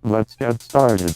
Let's get started.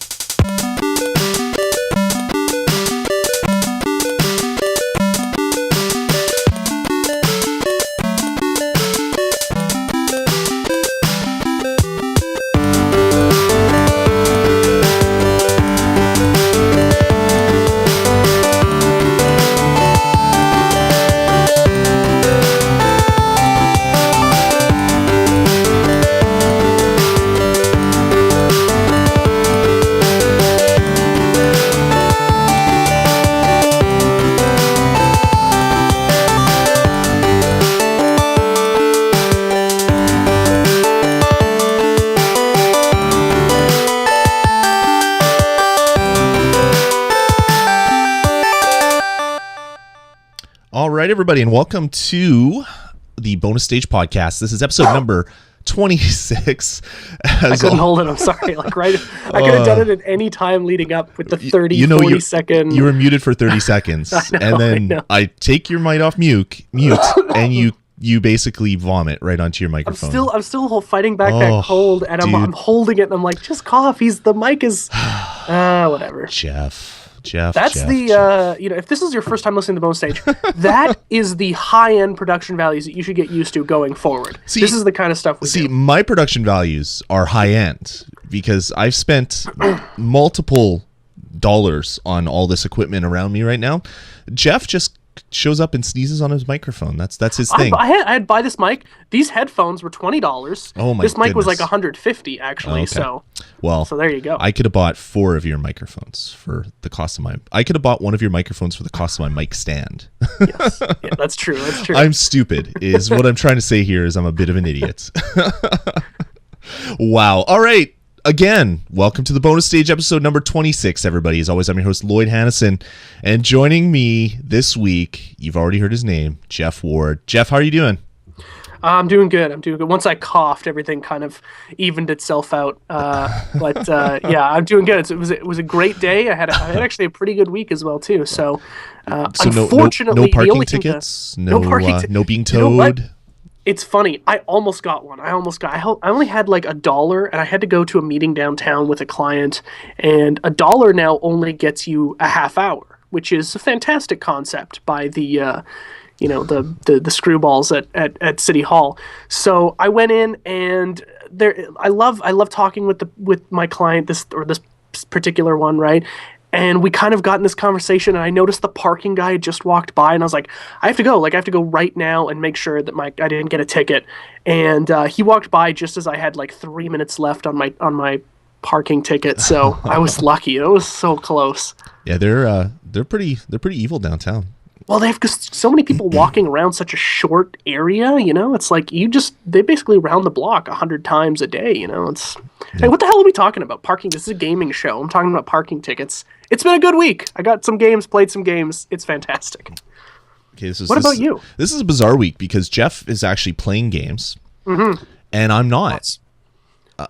All right, everybody, and welcome to the Bonus Stage Podcast. This is episode number 26. I couldn't hold it. I'm sorry. I could have done it at any time leading up with the 40 second. You were muted for 30 seconds, and then I take your mic off mute, and you basically vomit right onto your microphone. I'm still fighting back that cold, and I'm holding it, and I'm like, just cough. The mic is, whatever. Jeff. That's if this is your first time listening to Bonus Stage, that is the high-end production values that you should get used to going forward. This is the kind of stuff we do. My production values are high-end because I've spent multiple dollars on all this equipment around me right now. Jeff just shows up and sneezes on his microphone. That's his thing. I had to buy this mic. These headphones were $20. Oh my! This mic was like $150 actually. Okay. So there you go. I could have bought 4 of your microphones for the cost of my. I could have bought one of your microphones for the cost of my mic stand. Yes, yeah, that's true. I'm stupid. Is what I'm trying to say here. Is I'm a bit of an idiot. Wow. All right. Again, welcome to the Bonus Stage episode number 26, everybody. As always, I'm your host, Lloyd Hannison, and joining me this week, you've already heard his name, Jeff Ward. Jeff, how are you doing? I'm doing good. Once I coughed, everything kind of evened itself out. Yeah, I'm doing good. It was a great day. I had actually a pretty good week as well too. So unfortunately, no parking tickets, no being towed. It's funny. I almost got one. I only had like $1, and I had to go to a meeting downtown with a client. And $1 now only gets you a half hour, which is a fantastic concept by the screwballs at City Hall. So I went in, and I love talking with my client, this particular one, right? And we kind of got in this conversation, and I noticed the parking guy had just walked by, and I was like, I have to go right now and make sure that I didn't get a ticket. And he walked by just as I had like 3 minutes left on my parking ticket, so I was lucky. It was so close. Yeah, they're pretty evil downtown. Well, they have so many people walking around such a short area, it's like they basically round the block 100 times a day, It's Hey, what the hell are we talking about? Parking. This is a gaming show. I'm talking about parking tickets. It's been a good week. I got some games, played some games. It's fantastic. Okay, what about you? This is a bizarre week because Jeff is actually playing games, and I'm not.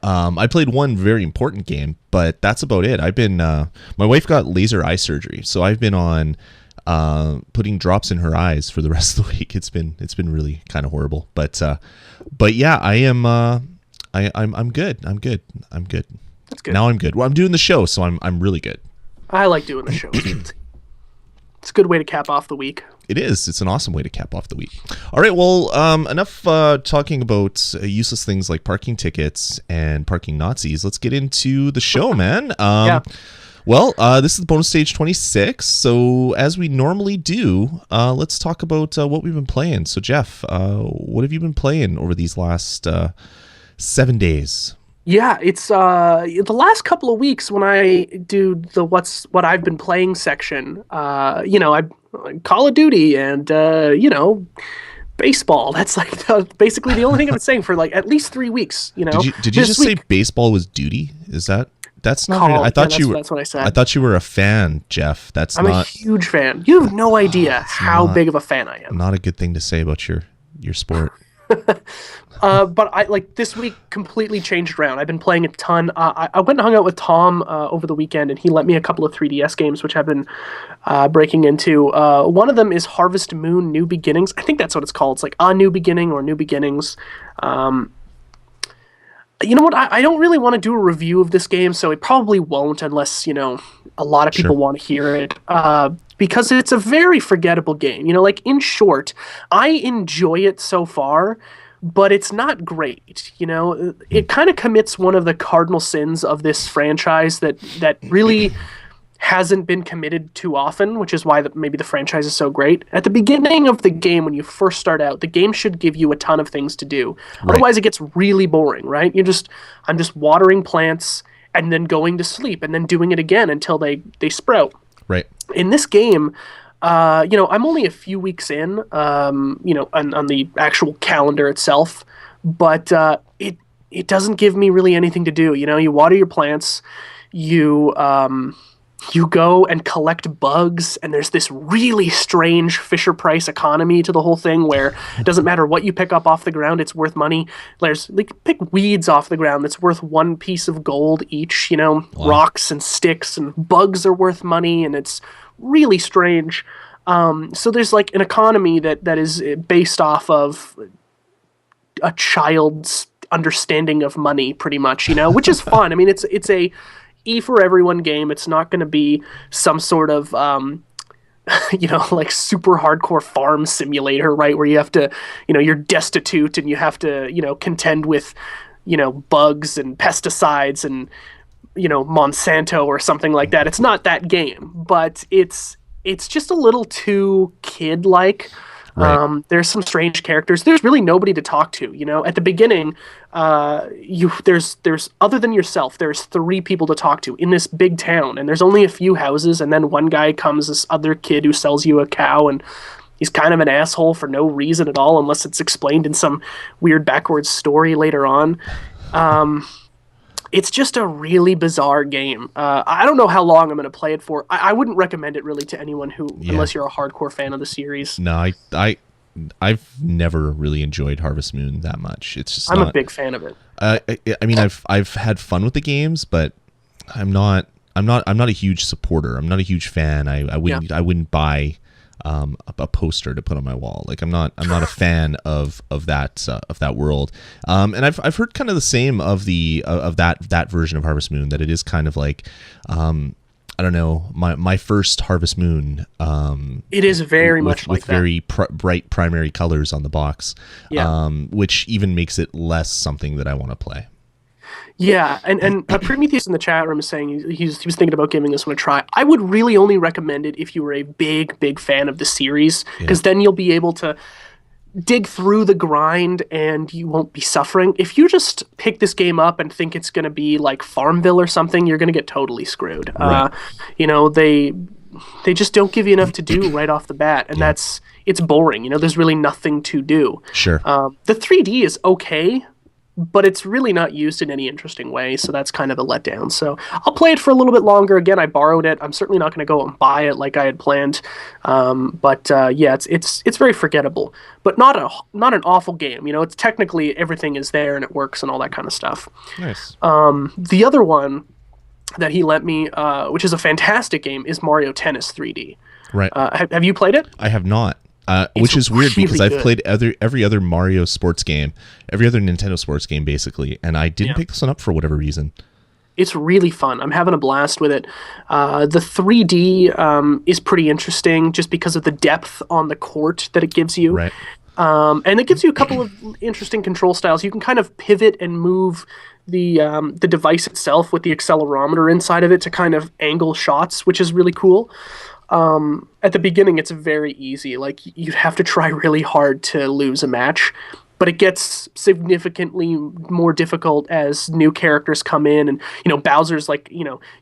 I played one very important game, but that's about it. I've been. My wife got laser eye surgery, so I've been on putting drops in her eyes for the rest of the week. It's been really kind of horrible, but yeah, I am. I'm good. That's good. Now I'm good. Well, I'm doing the show, so I'm really good. I like doing the show. It's a good way to cap off the week. It is. It's an awesome way to cap off the week. All right. Well, enough talking about useless things like parking tickets and parking Nazis. Let's get into the show, man. Yeah. Well, this is the Bonus Stage 26. So as we normally do, let's talk about what we've been playing. So Jeff, what have you been playing over these last 7 days? Yeah, it's the last couple of weeks when I do the what I've been playing section. I Call of Duty and baseball. That's like basically the only thing I've been saying for like at least 3 weeks. Did you just say baseball was duty? Is that? That's not. I thought you were. That's what I said. I thought you were a fan, Jeff. I'm a huge fan. You have no idea how big of a fan I am. Not a good thing to say about your sport. But I like this week completely changed around. I've been playing a ton. I went and hung out with Tom over the weekend, and he lent me a couple of 3DS games, which I've been breaking into. One of them is Harvest Moon: New Beginnings. I think that's what it's called. It's like A New Beginning or New Beginnings. You know what? I don't really want to do a review of this game, so it probably won't unless, a lot of people want to hear it. Because it's a very forgettable game. Like, in short, I enjoy it so far, but it's not great. It kind of commits one of the cardinal sins of this franchise that really hasn't been committed too often, which is why maybe the franchise is so great. At the beginning of the game, when you first start out, the game should give you a ton of things to do. Right. Otherwise, it gets really boring, right? I'm just watering plants and then going to sleep and then doing it again until they sprout. Right. In this game, I'm only a few weeks in, on the actual calendar itself, but it doesn't give me really anything to do. You water your plants, you go and collect bugs, and there's this really strange Fisher-Price economy to the whole thing where it doesn't matter what you pick up off the ground, it's worth money. Pick weeds off the ground that's worth 1 piece of gold each, Wow. Rocks and sticks and bugs are worth money, and it's really strange. So there's like an economy that is based off of a child's understanding of money, pretty much, which is fun. I mean, it's a E for everyone game. It's not going to be some sort of like super hardcore farm simulator, right, where you have to, you're destitute and you have to, contend with, bugs and pesticides and, Monsanto or something like that. It's not that game, but it's just a little too kid-like. Right. There's some strange characters. There's really nobody to talk to. At the beginning, there's other than yourself, there's 3 people to talk to in this big town, and there's only a few houses. And then one guy comes, this other kid who sells you a cow, and he's kind of an asshole for no reason at all, unless it's explained in some weird backwards story later on. It's just a really bizarre game. I don't know how long I'm going to play it for. I wouldn't recommend it really to anyone unless you're a hardcore fan of the series. No, I've never really enjoyed Harvest Moon that much. It's just I'm a big fan of it. I mean, I've had fun with the games, but I'm not a huge supporter. I'm not a huge fan. I wouldn't buy a poster to put on my wall. Like I'm not a fan of that world. And I've heard kind of the same of that version of Harvest Moon, that it is kind of like I don't know, my first Harvest Moon. It is very much like with very bright primary colors on the box. Yeah. Which even makes it less something that I want to play. Yeah, and Prometheus in the chat room is saying he was thinking about giving this one a try. I would really only recommend it if you were a big fan of the series, because then you'll be able to dig through the grind and you won't be suffering. If you just pick this game up and think it's going to be like Farmville or something, you're going to get totally screwed. Right. They just don't give you enough to do right off the bat, and it's boring. There's really nothing to do. Sure. The 3D is okay, but it's really not used in any interesting way, so that's kind of a letdown. So I'll play it for a little bit longer. Again, I borrowed it. I'm certainly not going to go and buy it like I had planned. It's very forgettable, but not an awful game. It's technically everything is there and it works and all that kind of stuff. Nice. The other one that he lent me, which is a fantastic game, is Mario Tennis 3D. Right. Have you played it? I have not. Which is weird because I've played every other Mario sports game, every other Nintendo sports game basically, and I didn't pick this one up for whatever reason. It's really fun. I'm having a blast with it. The 3D is pretty interesting just because of the depth on the court that it gives you. Right. And it gives you a couple of interesting control styles. You can kind of pivot and move the device itself with the accelerometer inside of it to kind of angle shots, which is really cool. At the beginning, it's very easy. Like, you'd have to try really hard to lose a match, but it gets significantly more difficult as new characters come in. And, Bowser's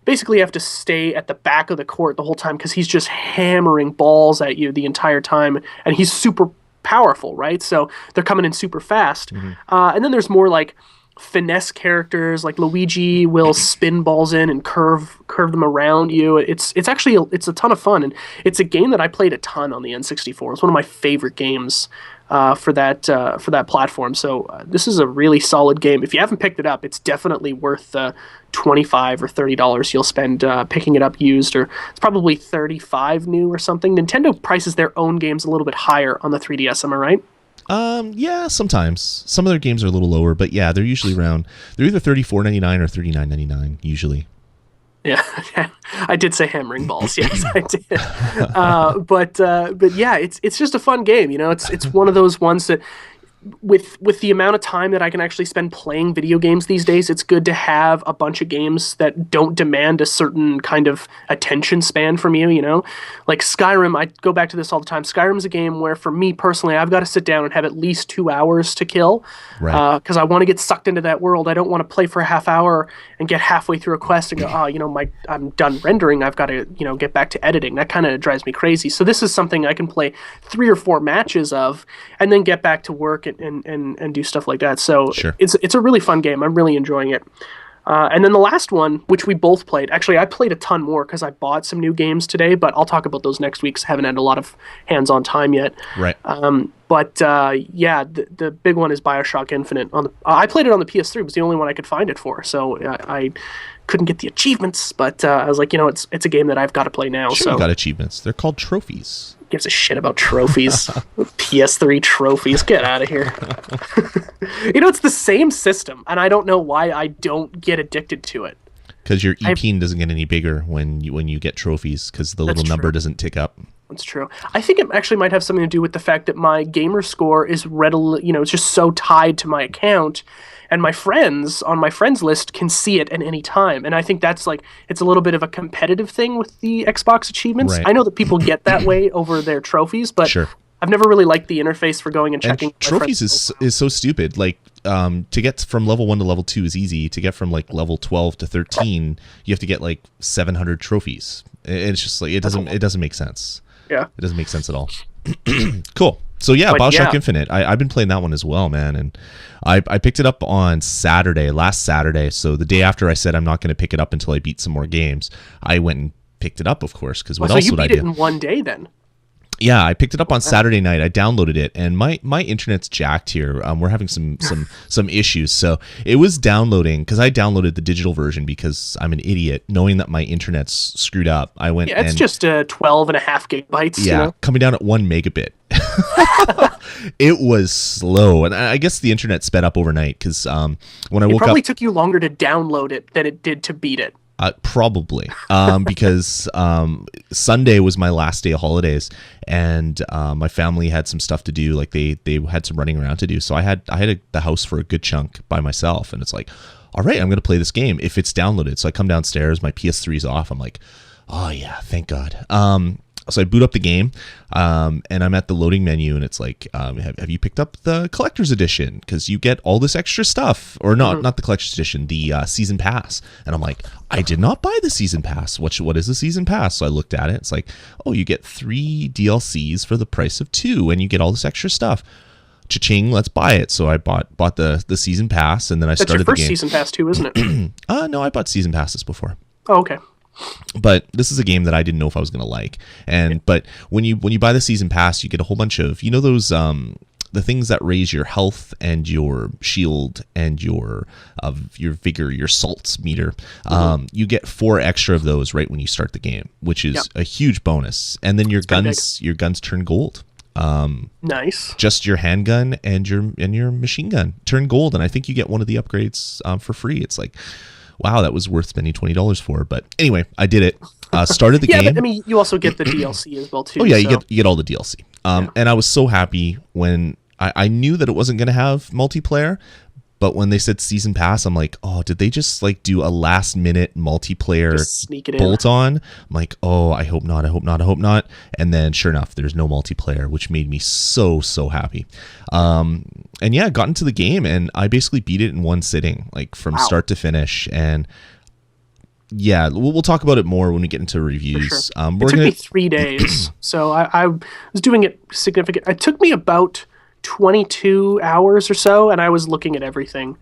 basically you have to stay at the back of the court the whole time because he's just hammering balls at you the entire time. And he's super powerful, right? So they're coming in super fast. Mm-hmm. And then there's more like finesse characters, like Luigi will spin balls in and curve them around you. It's actually a ton of fun, and it's a game that I played a ton on the N64. It's one of my favorite games for that platform. So this is a really solid game. If you haven't picked it up, it's definitely worth $25 or $30 you'll spend picking it up used, or it's probably $35 new or something. Nintendo prices their own games a little bit higher on the 3DS. Am I right? Yeah, sometimes. Some of their games are a little lower, but yeah, they're usually around. They're either $34.99 or $39.99 usually. Yeah, I did say hammering balls. Yes, I did. But yeah, it's just a fun game. You know, it's one of those ones that with the amount of time that I can actually spend playing video games these days, it's good to have a bunch of games that don't demand a certain kind of attention span from you, you know? Like Skyrim, I go back to this all the time. Skyrim's a game where, for me personally, I've got to sit down and have at least 2 hours to kill. Right. Because I want to get sucked into that world. I don't want to play for a half hour and get halfway through a quest and go, oh, you know, I'm done rendering. I've got to, you know, get back to editing. That kind of drives me crazy. So this is something I can play 3 or 4 matches of and then get back to work and do stuff like that. So Sure. It's a really fun game. I'm really enjoying it. And then the last one, which we both played. Actually, I played a ton more because I bought some new games today, but I'll talk about those next week 'cause I haven't had a lot of hands-on time yet. Right. But yeah, the big one is Bioshock Infinite. I played it on the PS3. It was the only one I could find it for, so I couldn't get the achievements. But I was like, you know, it's a game that I've got to play now. Sure, so you got achievements. They're called trophies. Gives a shit about trophies. PS3 trophies. Get out of here. You know, it's the same system, and I don't know why I don't get addicted to it. Because your EP doesn't get any bigger when you get trophies, because the little number doesn't tick up. That's true. I think it actually might have something to do with the fact that my gamer score is readily, you know, it's just so tied to my account, and my friends on my friends list can see it at any time. And I think that's like, it's a little bit of a competitive thing with the Xbox achievements. Right. I know that people get that way over their trophies, but Sure. I've never really liked the interface for going and checking. And trophies is so stupid. Like, to get from level 1 to level 2 is easy. To get from like level 12 to 13, you have to get like 700 trophies. It's just like, it doesn't make sense. Yeah. It doesn't make sense at all. Cool. So yeah, but Bioshock Infinite. I've been playing that one as well, man. And I picked it up on last Saturday. So the day after I said I'm not going to pick it up until I beat some more games, I went and picked it up, of course, because what else would I do? So you beat it in one day then? Yeah, I picked it up on Saturday night. I downloaded it, and my internet's jacked here. We're having some issues, so it was downloading because I downloaded the digital version because I'm an idiot, knowing that my internet's screwed up. I went. Yeah, it's just 12.5 gigabytes. Yeah, you know? Coming down at 1 megabit. It was slow, and I guess the internet sped up overnight because when I woke up, it probably took you longer to download it than it did to beat it. Probably because Sunday was my last day of holidays, and my family had some stuff to do. Like they had some running around to do, so I had the house for a good chunk by myself. And it's like, all right, I'm gonna play this game if it's downloaded. So I come downstairs, my PS3's off. I'm like, oh yeah, thank God. So I boot up the game, and I'm at the loading menu, and it's like, have you picked up the collector's edition? Because you get all this extra stuff, or not the collector's edition, the season pass. And I'm like, I did not buy the season pass. What is the season pass? So I looked at it. It's like, oh, you get 3 DLCs for the price of 2, and you get all this extra stuff. Cha-ching, let's buy it. So I bought the season pass, and then I started the game. That's your first season pass too, isn't it? No, I bought season passes before. Oh, okay. But this is a game that I didn't know if I was going to like. But when you buy the season pass, you get a whole bunch of, you know, those the things that raise your health and your shield and your vigor, your salts meter. You get 4 extra of those right when you start the game, which is a huge bonus. And then your guns turn gold. Nice. Just your handgun and your machine gun turn gold, and I think you get one of the upgrades for free. It's like, wow, that was worth spending $20 for. But anyway, I did it. Started the game. Yeah, but I mean, you also get the DLC as well too. Oh yeah, you get all the DLC. And I was so happy when I knew that it wasn't going to have multiplayer. But when they said season pass, I'm like, oh, did they just like do a last minute multiplayer bolt on? I'm like, oh, I hope not. And then sure enough, there's no multiplayer, which made me so happy. And yeah, got into the game, and I basically beat it in one sitting, like from start to finish. And yeah, we'll talk about it more when we get into reviews. Sure. It took me 3 days, so I was doing it significant. It took me about 22 hours or so, and I was looking at everything.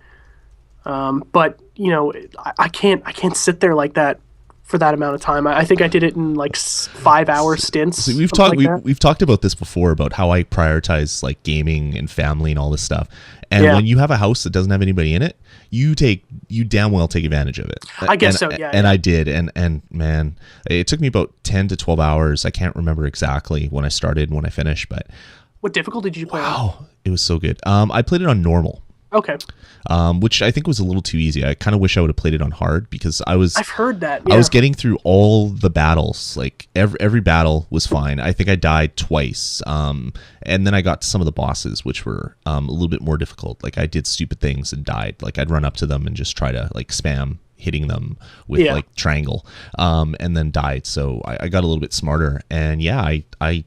But you know, I can't sit there like that for that amount of time. I think I did it in like 5-hour stints. So we've talked about this before, about how I prioritize like gaming and family and all this stuff. And when you have a house that doesn't have anybody in it, you damn well take advantage of it. I guess so, yeah. And I did, and man, it took me about 10 to 12 hours. I can't remember exactly when I started and when I finished, but what difficulty did you play on? Wow, It was so good. I played it on normal. Okay. Which I think was a little too easy. I kind of wish I would have played it on hard because I've heard that. Yeah. I was getting through all the battles. Like every battle was fine. I think I died twice. And then I got to some of the bosses, which were a little bit more difficult. Like I did stupid things and died. Like I'd run up to them and just try to like spam hitting them with like triangle, and then died. So I got a little bit smarter. And yeah, I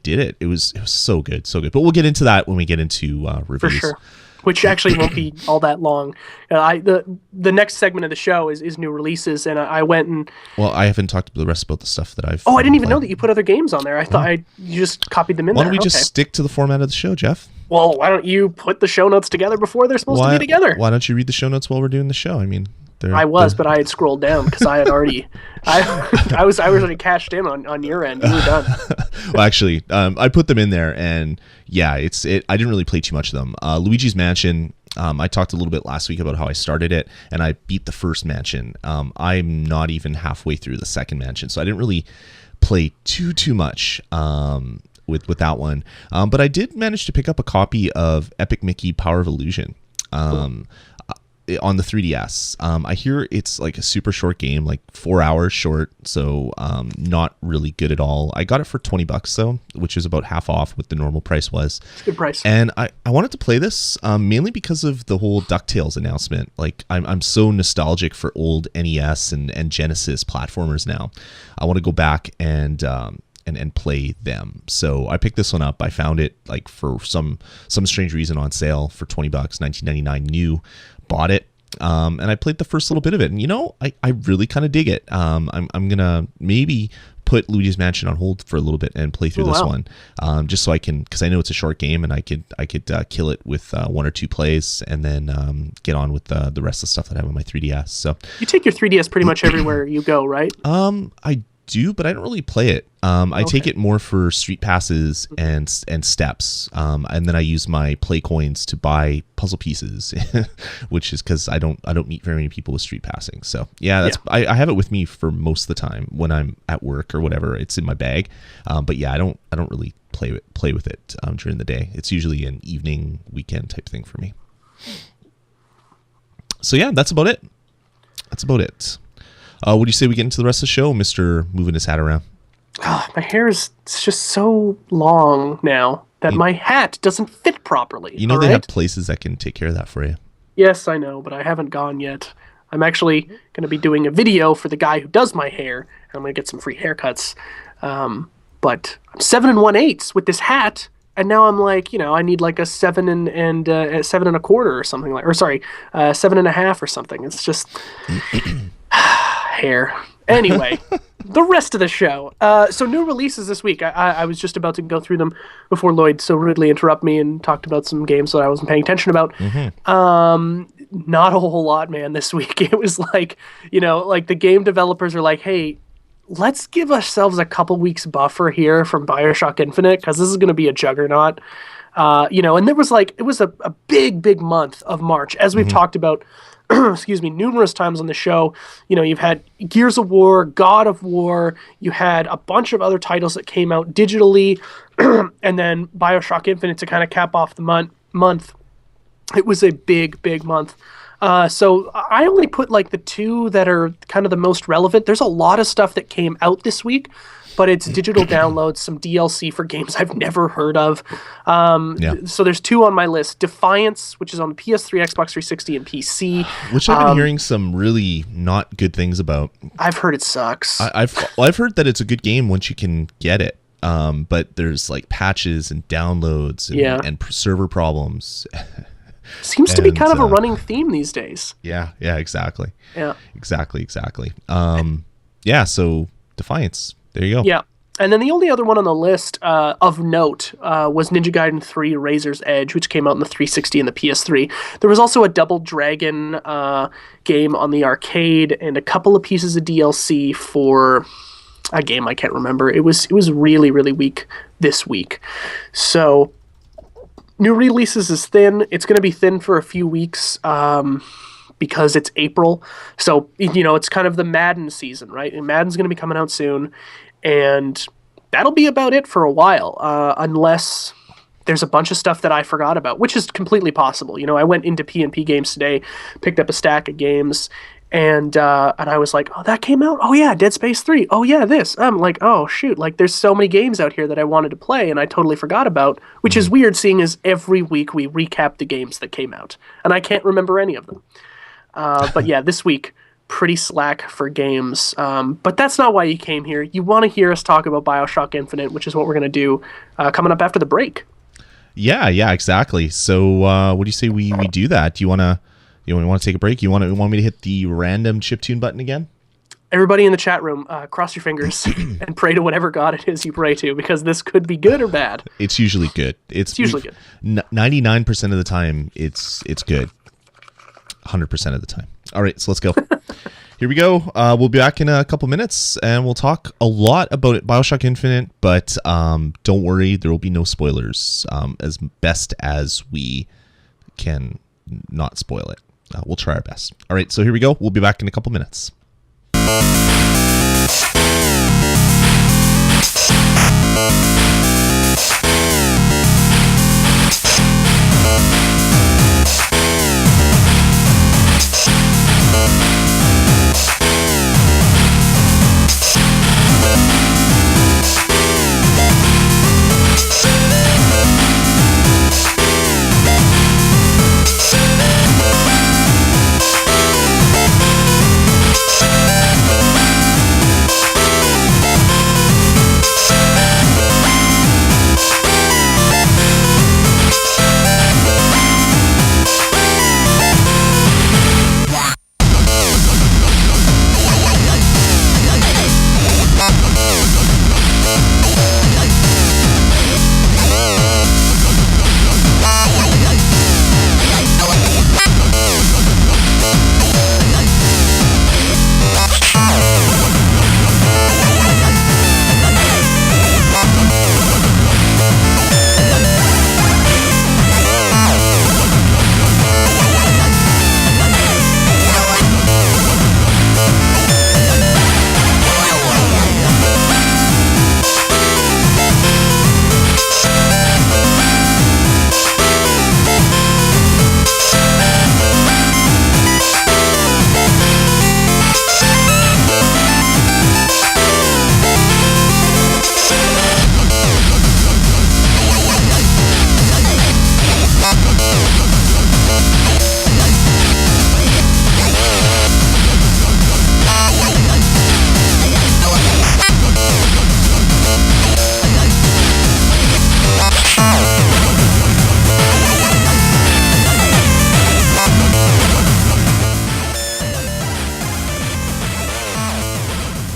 did it. It was so good, so good. But we'll get into that when we get into reviews. For sure. Which actually won't be all that long. The next segment of the show is new releases, and I went and... Well, I haven't talked to the rest about the stuff that I've... Oh, I didn't even know that you put other games on there. I thought you just copied them in there. Why don't we just stick to the format of the show, Jeff? Well, why don't you put the show notes together before they're supposed to be together? Why don't you read the show notes while we're doing the show? I mean... but I had scrolled down because I had already... I was already cashed in on your end. You were done. Well, actually, I put them in there, and yeah, I didn't really play too much of them. Luigi's Mansion, I talked a little bit last week about how I started it, and I beat the first mansion. I'm not even halfway through the second mansion, so I didn't really play too much with that one. But I did manage to pick up a copy of Epic Mickey Power of Illusion. On the 3DS. I hear it's like a super short game, like 4 hours short, so not really good at all. I got it for $20 though, which is about half off what the normal price was. Good price. And I wanted to play this mainly because of the whole DuckTales announcement. Like I'm so nostalgic for old NES and Genesis platformers now. I want to go back and play them. So I picked this one up. I found it like for some strange reason on sale for $20, $19.99 new. Bought it, and I played the first little bit of it, and I really kind of dig it. I'm gonna maybe put Luigi's Mansion on hold for a little bit and play through this one, just so I can, because I know it's a short game, and I could kill it with 1 or 2 plays, and then get on with the rest of the stuff that I have on my 3DS. So you take your 3DS pretty much everywhere you go, right? I do, but I don't really play it. I take it more for street passes and steps, and then I use my play coins to buy puzzle pieces, which is because I don't meet very many people with street passing. So yeah, I have it with me for most of the time when I'm at work or whatever. It's in my bag, but yeah, I don't really play with it during the day. It's usually an evening, weekend type thing for me. So yeah, that's about it. What do you say we get into the rest of the show, Mr. Moving his hat around? Oh, my hair is just so long now that my hat doesn't fit properly. You know they have places that can take care of that for you. Yes, I know, but I haven't gone yet. I'm actually going to be doing a video for the guy who does my hair, and I'm going to get some free haircuts. But I'm 7 1/8 with this hat, and now I'm like, I need like a 7 and 7 1/4 or something like, or sorry, 7 1/2 or something. It's just hair. Anyway, the rest of the show. So new releases this week. I was just about to go through them before Lloyd so rudely interrupted me and talked about some games that I wasn't paying attention about. Not a whole lot, man, this week. It was like, like the game developers are like, hey, let's give ourselves a couple weeks buffer here from Bioshock Infinite because this is going to be a juggernaut. And there was it was a big month of March, as we've talked about excuse me, numerous times on the show. You've had Gears of War, God of War, you had a bunch of other titles that came out digitally, and then Bioshock Infinite to kind of cap off the month. It was a big month. So I only put the 2 that are kind of the most relevant. There's a lot of stuff that came out this week, but it's digital downloads, some DLC for games I've never heard of. So there's 2 on my list. Defiance, which is on the PS3, Xbox 360, and PC. Which I've been hearing some really not good things about. I've heard it sucks. I've heard that it's a good game once you can get it. But there's patches and downloads and server problems. Seems to be kind of a running theme these days. Yeah, exactly. Yeah. Exactly. So Defiance. There you go. Yeah. And then the only other one on the list of note was Ninja Gaiden 3 Razor's Edge, which came out in the 360 and the PS3. There was also a Double Dragon game on the arcade and a couple of pieces of DLC for a game I can't remember. It was really, really weak this week. So new releases is thin. It's going to be thin for a few weeks because it's April. So, it's kind of the Madden season, right? And Madden's going to be coming out soon. And that'll be about it for a while, unless there's a bunch of stuff that I forgot about, which is completely possible. I went into P&P Games today, picked up a stack of games, and I was like, oh, that came out? Oh, yeah, Dead Space 3. Oh, yeah, this. I'm like, oh, shoot. Like, there's so many games out here that I wanted to play, and I totally forgot about, which is weird, seeing as every week we recap the games that came out, and I can't remember any of them. But yeah, this week, pretty slack for games. But that's not why you came here. You want to hear us talk about Bioshock Infinite, which is what we're going to do coming up after the break. Yeah, exactly. So what do you say we do that? Do you want to take a break? You want me to hit the random chiptune button again? Everybody in the chat room, cross your fingers and pray to whatever god it is you pray to, because this could be good or bad. It's usually good. It's usually good. 99% of the time, it's good. 100% of the time. All right, so let's go. Here we go. We'll be back in a couple minutes, and we'll talk a lot about it, Bioshock Infinite, but don't worry, there will be no spoilers, as best as we can not spoil it. We'll try our best. All right, so here we go. We'll be back in a couple minutes.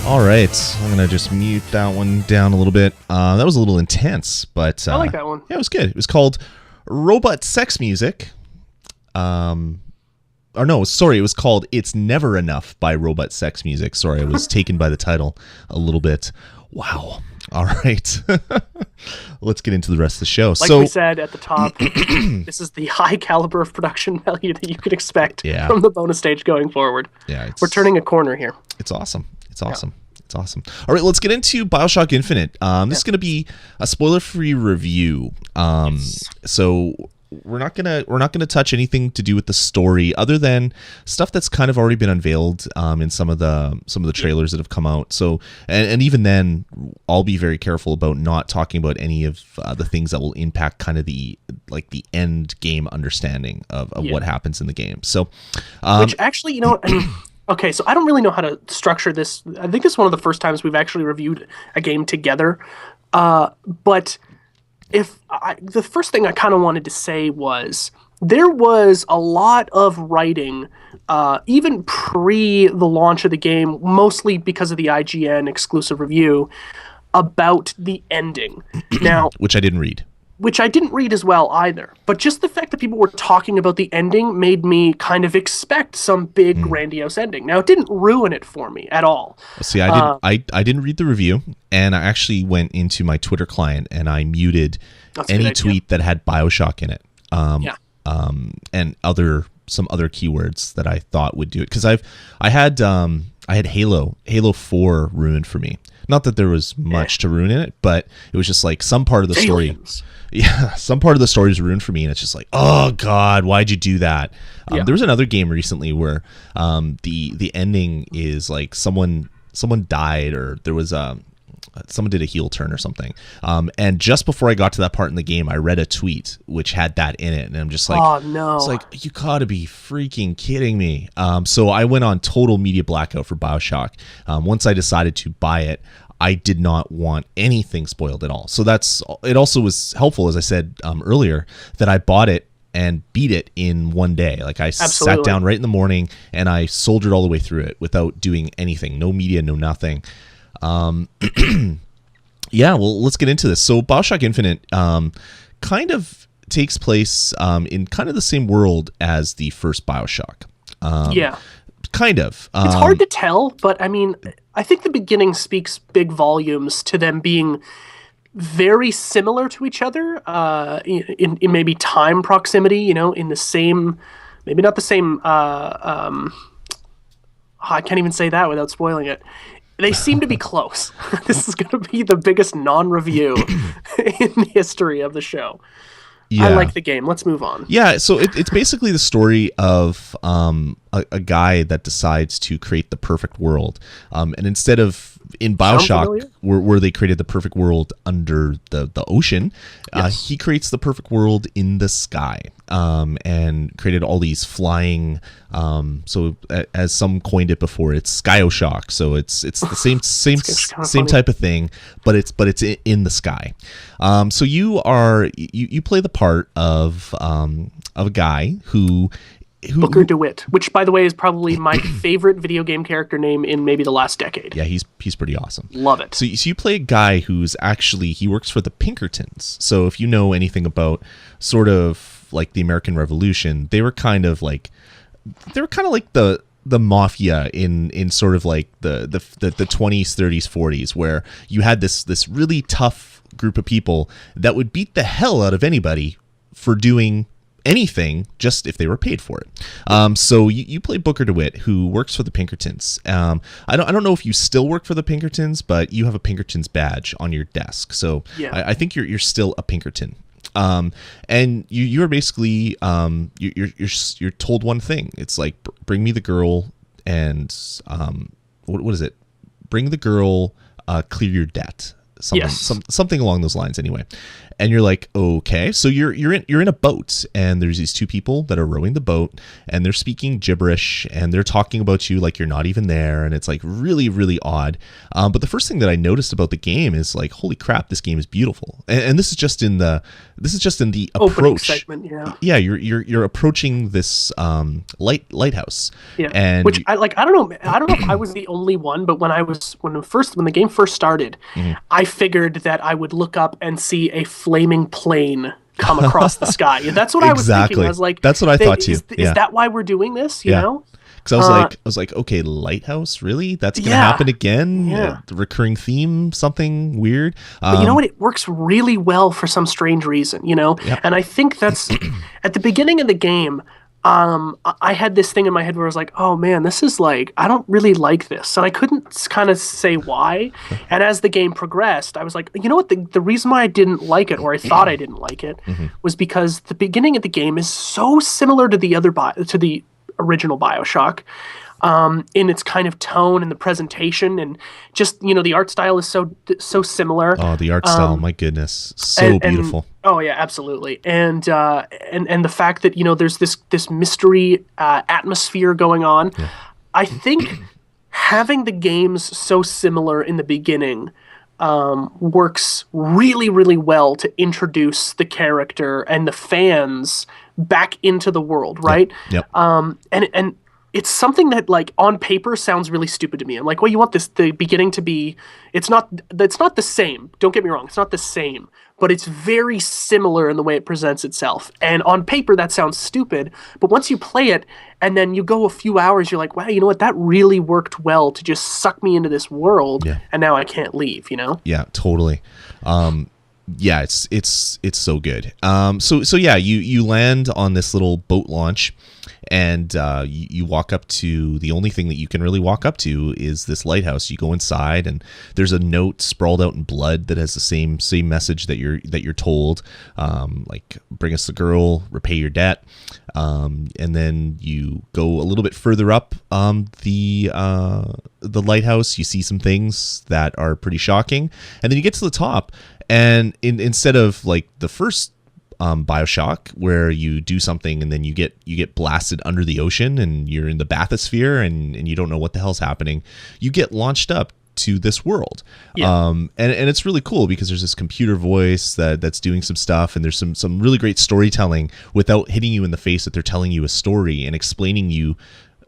All right, I'm gonna just mute that one down a little bit. That was a little intense, but I like that one. Yeah, it was good. It was called Robot Sex Music. It was called It's Never Enough by Robot Sex Music. Sorry, I was taken by the title a little bit. Wow. All right. Let's get into the rest of the show. Like we said at the top, this is the high caliber of production value that you could expect from the bonus stage going forward. Yeah, we're turning a corner here. It's awesome. It's awesome. It's awesome. All right, let's get into Bioshock Infinite. This is going to be a spoiler-free review. So we're not gonna touch anything to do with the story, other than stuff that's kind of already been unveiled in some of the trailers that have come out. So and even then, I'll be very careful about not talking about any of the things that will impact kind of the end game understanding of what happens in the game. So, which actually, okay, so I don't really know how to structure this. I think this is one of the first times we've actually reviewed a game together. But the first thing I kind of wanted to say was there was a lot of writing, even pre the launch of the game, mostly because of the IGN exclusive review, about the ending. Now, which I didn't read. Which I didn't read as well either. But just the fact that people were talking about the ending made me kind of expect some big grandiose ending. Now, it didn't ruin it for me at all. See, I didn't read the review, and I actually went into my Twitter client and I muted any tweet that had Bioshock in it. And some other keywords that I thought would do it, because I had Halo 4 ruined for me. Not that there was much to ruin in it, but it was just like some part of the story. Aliens. Yeah, some part of the story is ruined for me, and it's just like, oh god, why'd you do that? There was another game recently where the ending is like someone died, or there was someone did a heel turn or something. And just before I got to that part in the game, I read a tweet which had that in it, and I'm just like, oh no, it's like, you gotta be freaking kidding me. So I went on total media blackout for Bioshock. Once I decided to buy it, I did not want anything spoiled at all. So it also was helpful, as I said earlier, that I bought it and beat it in one day. Like I sat down right in the morning and I soldiered all the way through it without doing anything. No media, no nothing. Yeah, well, let's get into this. So Bioshock Infinite kind of takes place in kind of the same world as the first Bioshock. Yeah. Kind of. It's hard to tell, but I mean, I think the beginning speaks big volumes to them being very similar to each other in maybe time proximity, you know, in the same, maybe not the same, I can't even say that without spoiling it. They seem to be close. This is going to be the biggest non-review in the history of the show. Yeah. I like the game. Let's move on. Yeah, so it's basically the story of a guy that decides to create the perfect world. And instead of in Bioshock, where they created the perfect world under the ocean, yes. He creates the perfect world in the sky. And created all these flying. So as some coined it before, it's Skyoshock. So it's the same type of thing, but it's in the sky. So you play the part of a guy who Booker DeWitt, which by the way is probably my favorite video game character name in maybe the last decade. Yeah, he's pretty awesome. Love it. So you play a guy who's actually, he works for the Pinkertons. So if you know anything about sort of like the American Revolution, they were kind of like the mafia in sort of like the 20s, 30s, 40s, where you had this really tough group of people that would beat the hell out of anybody for doing anything just if they were paid for it. So you play Booker DeWitt, who works for the Pinkertons. I don't know if you still work for the Pinkertons, but you have a Pinkertons badge on your desk. So yeah. I think you're still a Pinkerton. And you're basically you're told one thing. It's like, bring me the girl, and what is it? Bring the girl, clear your debt. Something along those lines anyway. And you're like, okay. So you're in a boat, and there's these two people that are rowing the boat, and they're speaking gibberish, and they're talking about you like you're not even there, and it's like really, really odd. But the first thing that I noticed about the game is like, holy crap, this game is beautiful. And this is just in the opening approach segment, yeah. Yeah, you're approaching this lighthouse. Yeah. And which I don't know if I was the only one, but when the game first started, mm-hmm. I figured that I would look up and see a flaming plane come across the sky. That's what I was thinking. I was like, that's what I thought too. Is that why we're doing this? You know? Because I was like, okay, lighthouse, really? That's gonna happen again? Yeah. The recurring theme, something weird. But you know what? It works really well for some strange reason, you know? Yep. And I think that's at the beginning of the game. I had this thing in my head where I was like, oh man, this is like, I don't really like this. And I couldn't kind of say why. And as the game progressed, I was like, you know what? The reason why I didn't like it, or I thought I didn't like it, mm-hmm. was because the beginning of the game is so similar to the original Bioshock, in its kind of tone and the presentation, and just, you know, the art style is so similar. Oh, the art style, my goodness, so beautiful. Oh yeah, absolutely. And the fact that, you know, there's this mystery atmosphere going on. Yeah. I think having the games so similar in the beginning works really, really well to introduce the character and the fans back into the world, right? Yep. And it's something that, like, on paper sounds really stupid to me. I'm like, well, you want the beginning to be, it's not the same. Don't get me wrong, it's not the same, but it's very similar in the way it presents itself. And on paper that sounds stupid, but once you play it and then you go a few hours, you're like, wow, you know what? That really worked well to just suck me into this world, and now I can't leave, you know? Yeah, totally. Yeah, it's so good. So yeah, you land on this little boat launch, and you walk up to the only thing that you can really walk up to is this lighthouse. You go inside, and there's a note sprawled out in blood that has the same message that you're told, like bring us the girl, repay your debt, and then you go a little bit further up the lighthouse. You see some things that are pretty shocking, and then you get to the top, and instead of like the first Bioshock, where you do something and then you get blasted under the ocean and you're in the bathysphere and you don't know what the hell's happening, you get launched up to this world. And it's really cool because there's this computer voice that's doing some stuff, and there's some really great storytelling without hitting you in the face that they're telling you a story and explaining you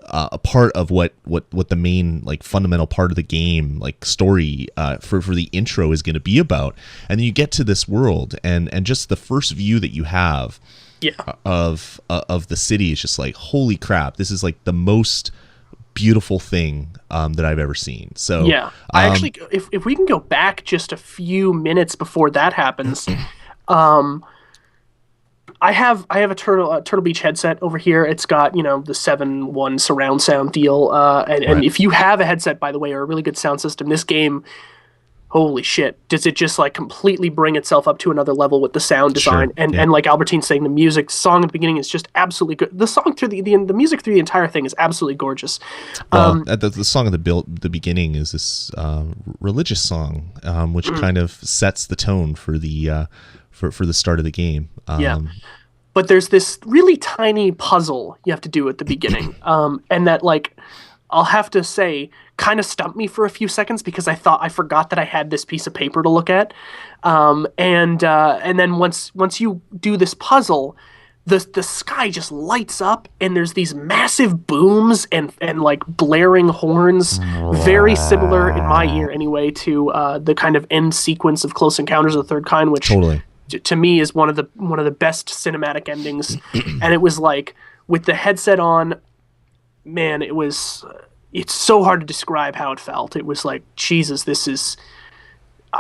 a part of what the main like fundamental part of the game like story for the intro is going to be about. And then you get to this world, and just the first view that you have of the city is just like, holy crap, this is like the most beautiful thing that I've ever seen. So I actually, if we can go back just a few minutes before that happens, I have a Turtle Beach headset over here. It's got, the 7.1 surround sound deal. And if you have a headset, by the way, or a really good sound system, this game, holy shit, does it just like completely bring itself up to another level with the sound design. And like Albertine's saying, the song at the beginning is just absolutely good. The song through the music through the entire thing is absolutely gorgeous. Well, the song at the beginning is this religious song, which kind of sets the tone for the for the start of the game. But there's this really tiny puzzle you have to do at the beginning, and that, like, I'll have to say, kind of stumped me for a few seconds because I forgot that I had this piece of paper to look at, and then once you do this puzzle, the sky just lights up, and there's these massive booms and like blaring horns, very similar in my ear anyway to the kind of end sequence of Close Encounters of the Third Kind, which to me is one of the best cinematic endings. And it was like, with the headset on, man, it's so hard to describe how it felt. It was like, Jesus,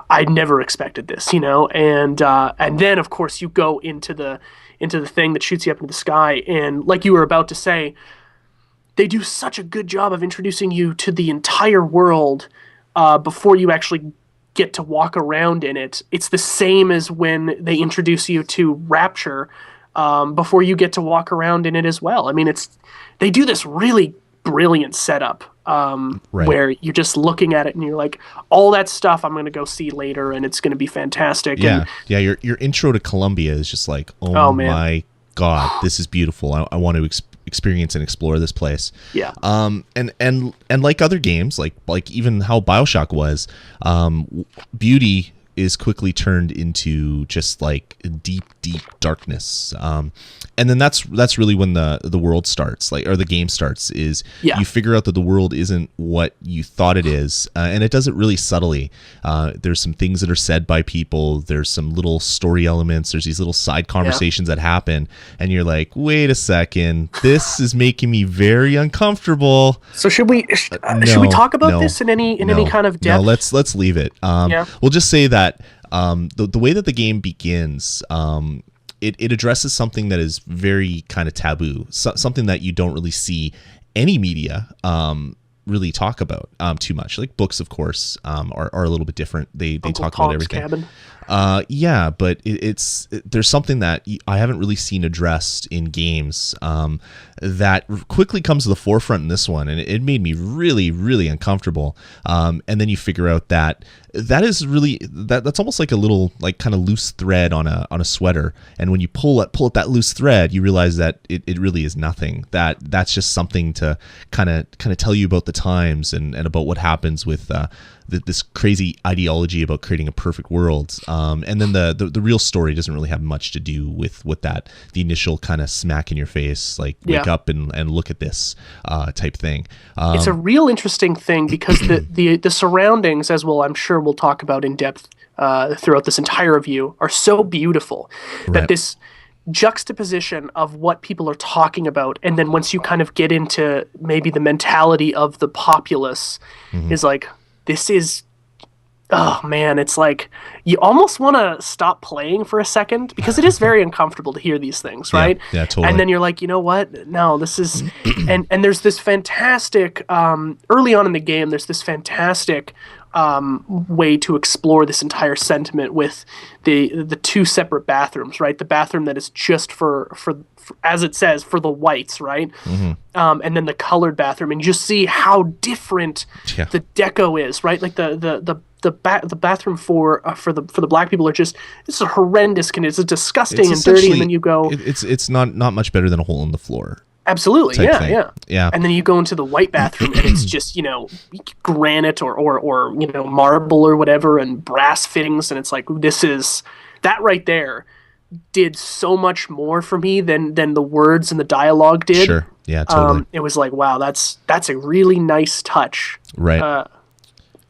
I never expected this, and then of course you go into the thing that shoots you up into the sky, and like you were about to say, they do such a good job of introducing you to the entire world before you actually get to walk around in it. It's the same as when they introduce you to Rapture before you get to walk around in it as well. I mean, they do this really brilliant setup where you're just looking at it and you're like, all that stuff I'm going to go see later, and it's going to be fantastic. Your intro to Columbia is just like, oh my God, this is beautiful. I want to experience and explore this place. And like other games, like even how Bioshock was, beauty is quickly turned into just like deep darkness. And then that's really when the world starts, or the game starts, is you figure out that the world isn't what you thought it is. And it does it really subtly. There's some things that are said by people. There's some little story elements. There's these little side conversations that happen. And you're like, wait a second, this is making me very uncomfortable. So should we talk about this in any kind of depth? No, let's leave it. We'll just say that the way that the game begins, it addresses something that is very kind of taboo, something that you don't really see any media really talk about too much. Like books, of course, are a little bit different. They talk about everything. Cabin. But there's something that I haven't really seen addressed in games that quickly comes to the forefront in this one, and it made me really, really uncomfortable. And then you figure out that is really that's almost like a little like kind of loose thread on a sweater, and when you pull at that loose thread, you realize that it really is nothing. That's just something to kind of tell you about the times and about what happens with this crazy ideology about creating a perfect world. And then the real story doesn't really have much to do with that, the initial kind of smack in your face, like wake up and look at this type thing. It's a real interesting thing because the surroundings, as I'm sure we'll talk about in depth throughout this entire review, are so beautiful that this juxtaposition of what people are talking about, and then once you kind of get into maybe the mentality of the populace, is like, this is oh man, it's like you almost want to stop playing for a second because it is very uncomfortable to hear these things, right? Yeah, totally. And then you're like, you know what? No, this is, and there's this fantastic early on in the game. There's this fantastic way to explore this entire sentiment with the two separate bathrooms, right? The bathroom that is just for as it says, for the whites, right? And then the colored bathroom, and you just see how different the deco is, right? Like the bathroom for the black people are just, it's a horrendous condition. It's disgusting and dirty, and then you go, it's not much better than a hole in the floor. Absolutely, yeah. And then you go into the white bathroom, and it's just, granite or marble or whatever, and brass fittings, and it's like, this is, that right there did so much more for me than the words and the dialogue did. Sure, yeah, totally. It was like, wow, that's a really nice touch. Right.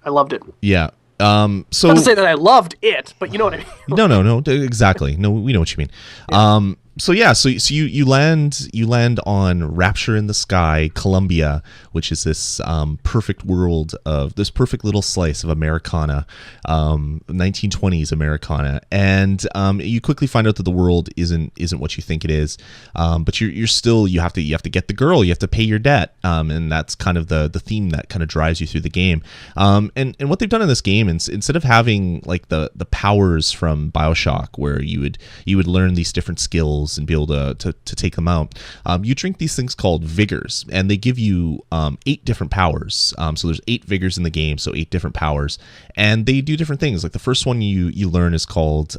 I loved it. Yeah. So not to say that I loved it, but you know what I mean. No, exactly. No, we know what you mean. Yeah. So you land on Rapture in the Sky, Columbia, which is this perfect world of this perfect little slice of Americana, 1920s Americana, and you quickly find out that the world isn't what you think it is, but you're still, you have to get the girl, you have to pay your debt, and that's kind of the theme that kind of drives you through the game, and what they've done in this game, instead of having like the powers from Bioshock where you would learn these different skills and be able to take them out, you drink these things called vigors, and they give you 8 different powers. So there's 8 vigors in the game, so 8 different powers, and they do different things. Like the first one you learn is called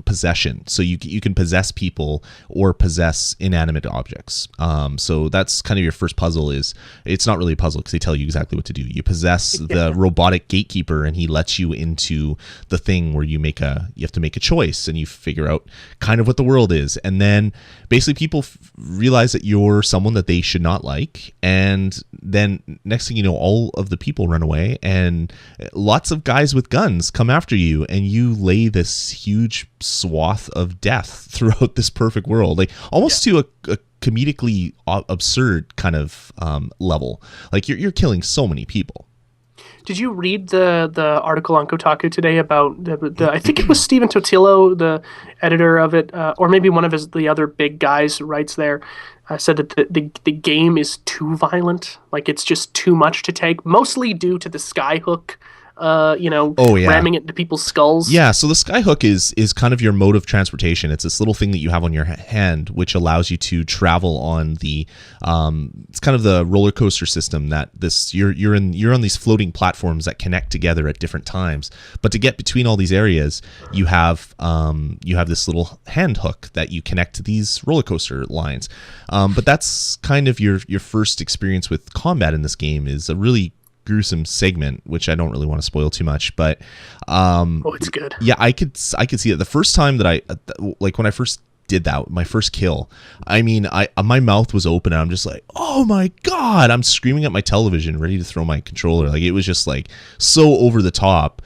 possession. So you can possess people or possess inanimate objects. So that's kind of your first puzzle. It's not really a puzzle because they tell you exactly what to do. You possess the robotic gatekeeper, and he lets you into the thing where you have to make a choice, and you figure out kind of what the world is. And then basically people realize that you're someone that they should not like, and then next thing you know, all of the people run away, and lots of guys with guns come after you, and you lay this huge swath of death throughout this perfect world, like almost to a comedically absurd kind of level. Like you're killing so many people. Did you read the article on Kotaku today about the I think it was Stephen Totillo, the editor of it, or maybe one of the other big guys who writes there, said that the game is too violent. Like it's just too much to take, mostly due to the skyhook. Ramming it into people's skulls. Yeah, so the skyhook is kind of your mode of transportation. It's this little thing that you have on your hand, which allows you to travel on the. It's kind of the roller coaster system that you're on these floating platforms that connect together at different times. But to get between all these areas, you have this little hand hook that you connect to these roller coaster lines. But that's kind of your first experience with combat in this game. Is a really gruesome segment, which I don't really want to spoil too much, but it's good. Yeah, I could see it the first time that when I first did that, my first kill. I mean, my mouth was open, and I'm just like, oh my god! I'm screaming at my television, ready to throw my controller. Like it was just like so over the top.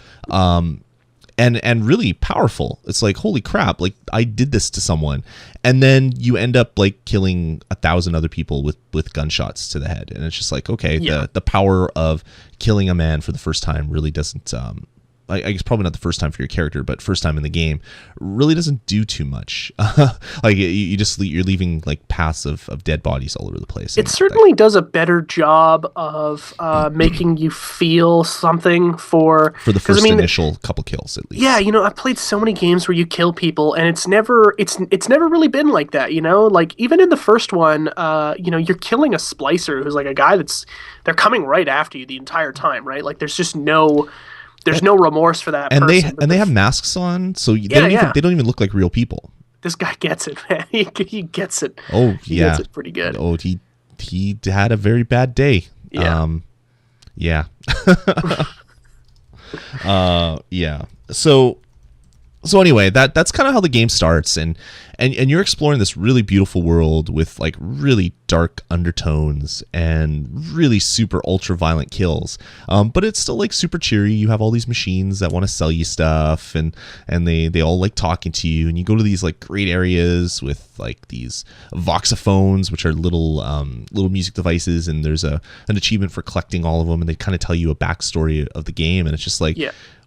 And really powerful. It's like, holy crap, like I did this to someone. And then you end up like killing 1,000 other people with gunshots to the head. And it's just like, okay, the power of killing a man for the first time really doesn't, I guess probably not the first time for your character, but first time in the game, really doesn't do too much. Like you're leaving like paths of dead bodies all over the place. It certainly does a better job of making you feel something for the first initial couple kills at least. Yeah, I've played so many games where you kill people, and it's never really been like that. Like even in the first one, you're killing a splicer who's like a guy they're coming right after you the entire time, right? Like there's just no remorse for that person. They have masks on, so they don't even look like real people. This guy gets it, man. He gets it. Oh, he gets it pretty good. Oh, he had a very bad day. Yeah. Yeah. Yeah. So anyway, that's kind of how the game starts, and and you're exploring this really beautiful world with like really dark undertones and really super ultra violent kills, but it's still like super cheery. You have all these machines that want to sell you stuff, and they all like talking to you, and you go to these like great areas with like these voxophones, which are little music devices, and there's an achievement for collecting all of them, and they kind of tell you a backstory of the game, and it's just like,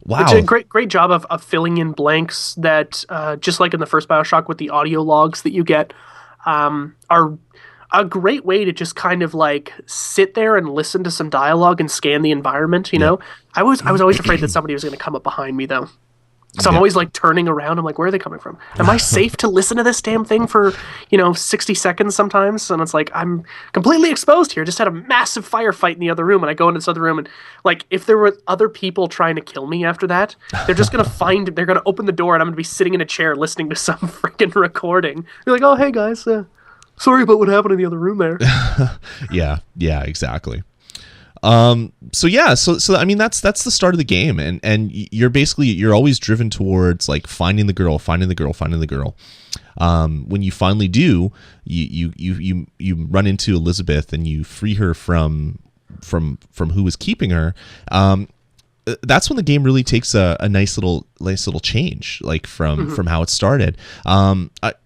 wow. It's a great job of filling in blanks that, just like in the first Bioshock with the audio logs that you get, are a great way to just kind of like sit there and listen to some dialogue and scan the environment, you know? I was always afraid that somebody was going to come up behind me, though. So I'm always like turning around. I'm like, where are they coming from? Am I safe to listen to this damn thing for, 60 seconds sometimes? And it's like, I'm completely exposed here. Just had a massive firefight in the other room. And I go into this other room, and like, if there were other people trying to kill me after that, they're just going to they're going to open the door, and I'm going to be sitting in a chair listening to some freaking recording. They're like, oh, hey guys, sorry about what happened in the other room there. Yeah, exactly. So I mean, that's the start of the game, and you're always driven towards like finding the girl. When you finally do, you run into Elizabeth and you free her from who was keeping her. That's when the game really takes a nice little change, like from how it started.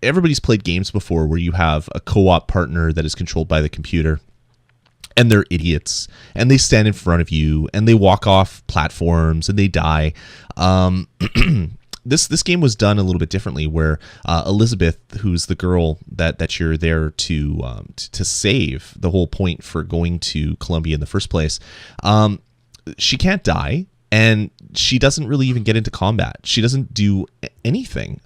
Everybody's played games before where you have a co-op partner that is controlled by the computer, and they're idiots, and they stand in front of you, and they walk off platforms, and they die. This game was done a little bit differently, where Elizabeth, who's the girl that you're there to save, the whole point for going to Columbia in the first place, she can't die. And she doesn't really even get into combat. She doesn't do anything.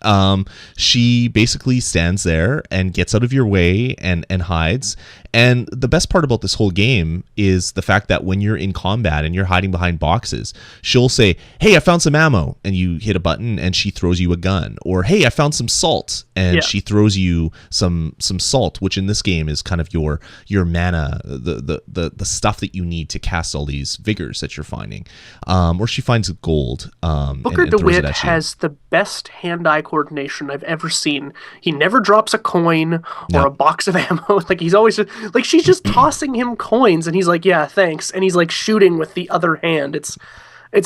She basically stands there and gets out of your way and hides. And the best part about this whole game is the fact that when you're in combat and you're hiding behind boxes, she'll say, hey, I found some ammo. And you hit a button and she throws you a gun. Or, hey, I found some salt. And she throws you some salt, which in this game is kind of your mana, the stuff that you need to cast all these vigors that you're finding. Or she finds gold. Booker DeWitt has the best hand-eye coordination I've ever seen. He never drops a coin or a box of ammo. Like, he's always like, she's just tossing him coins, and he's like, yeah, thanks. And he's like shooting with the other hand. It's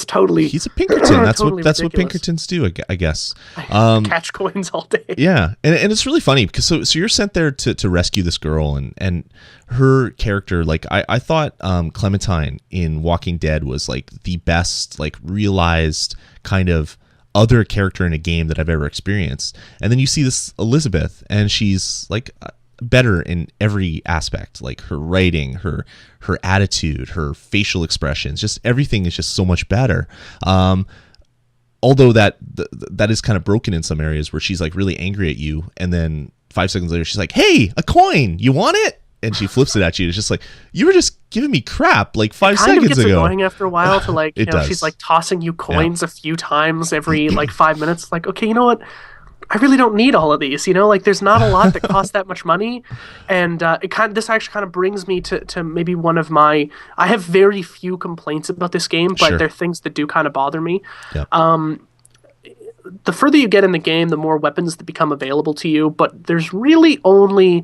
totally... He's a Pinkerton. That's what Pinkertons do, I guess. Catch coins all day. Yeah, and it's really funny because so you're sent there to rescue this girl, and her character, like I thought Clementine in Walking Dead was like the best like realized kind of other character in a game that I've ever experienced. And then you see this Elizabeth, and she's like better in every aspect, like her writing, her attitude, her facial expressions, just everything is just so much better. Although that is kind of broken in some areas where she's like really angry at you, and then 5 seconds later she's like, hey, a coin, you want it? And she flips it at you. It's just like, you were just giving me crap like 5 seconds ago. It kind of gets annoying after a while to like, she's like tossing you coins a few times every like 5 minutes. Like, okay, you know what? I really don't need all of these, like there's not a lot that costs that much money. And this actually kind of brings me to maybe one of I have very few complaints about this game, but there are things that do kind of bother me. Yep. The further you get in the game, the more weapons that become available to you, but there's really only...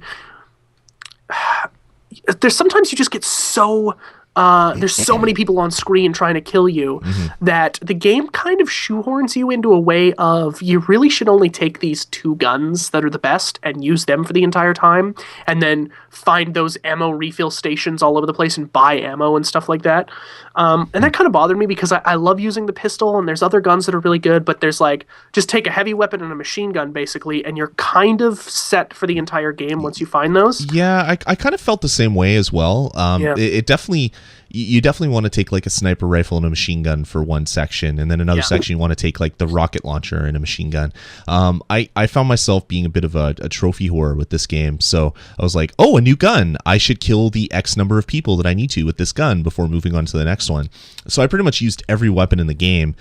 There's sometimes you just get so... there's so many people on screen trying to kill you that the game kind of shoehorns you into a way of you really should only take these 2 guns that are the best and use them for the entire time, and then find those ammo refill stations all over the place and buy ammo and stuff like that. And that kind of bothered me because I love using the pistol, and there's other guns that are really good, but there's like, just take a heavy weapon and a machine gun basically, and you're kind of set for the entire game once you find those. Yeah, I kind of felt the same way as well. It definitely... You definitely want to take like a sniper rifle and a machine gun for one section, and then another section you want to take like the rocket launcher and a machine gun. I found myself being a bit of a trophy whore with this game, so I was like, oh, a new gun. I should kill the X number of people that I need to with this gun before moving on to the next one. So I pretty much used every weapon in the game,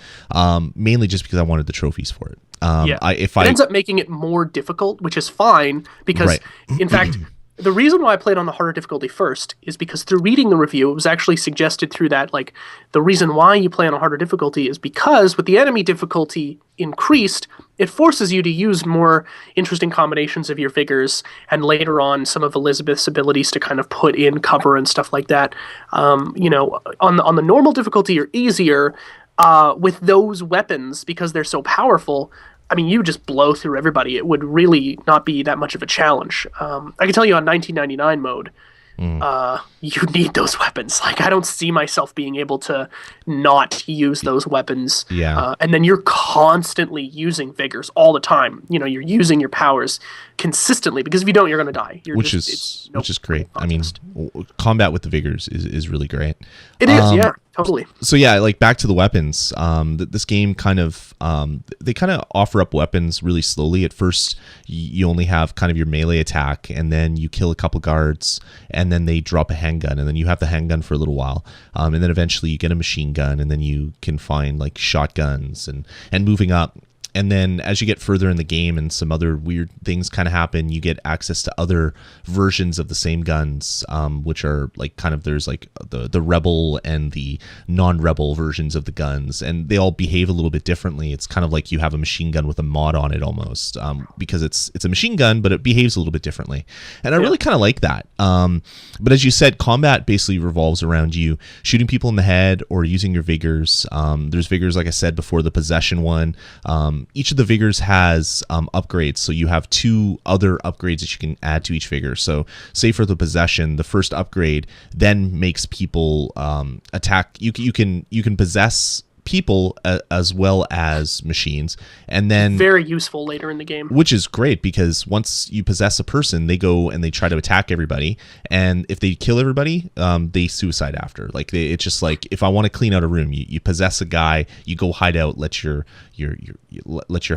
mainly just because I wanted the trophies for it. It ends up making it more difficult, which is fine because, in fact... The reason why I played on the harder difficulty first is because through reading the review, it was actually suggested through that, like, the reason why you play on a harder difficulty is because with the enemy difficulty increased, it forces you to use more interesting combinations of your vigors, and later on some of Elizabeth's abilities to kind of put in cover and stuff like that. You know, on the normal difficulty or easier, with those weapons, because they're so powerful, I mean, you just blow through everybody. It would really not be that much of a challenge. I can tell you on 1999 mode, you need those weapons. Like, I don't see myself being able to not use those weapons. Yeah. And then you're constantly using vigors all the time. You know, you're using your powers consistently, because if you don't, you're going to die. Which is great. I mean, combat with the vigors is really great. It is, yeah, totally. So yeah, like back to the weapons. This game kind of they kind of offer up weapons really slowly. At first, you only have kind of your melee attack, and then you kill a couple guards, and then they drop a handgun, and then you have the handgun for a little while, and then eventually you get a machine gun, and then you can find like shotguns and moving up. And then as you get further in the game and some other weird things kind of happen, you get access to other versions of the same guns, which are like kind of, there's like the rebel and the non-rebel versions of the guns, and they all behave a little bit differently. It's kind of like you have a machine gun with a mod on it almost, because it's a machine gun, but it behaves a little bit differently. And I really kind of like that. But as you said, combat basically revolves around you shooting people in the head or using your vigors. There's vigors, like I said before, the possession one. Each of the vigors has upgrades, so you have 2 other upgrades that you can add to each vigor. So say for the possession, the first upgrade then makes people attack. You can possess people as well as machines, and then very useful later in the game, which is great, because once you possess a person, they go and they try to attack everybody, and if they kill everybody, they suicide after. Like, it's just like, if I want to clean out a room, you possess a guy, you go hide out, let your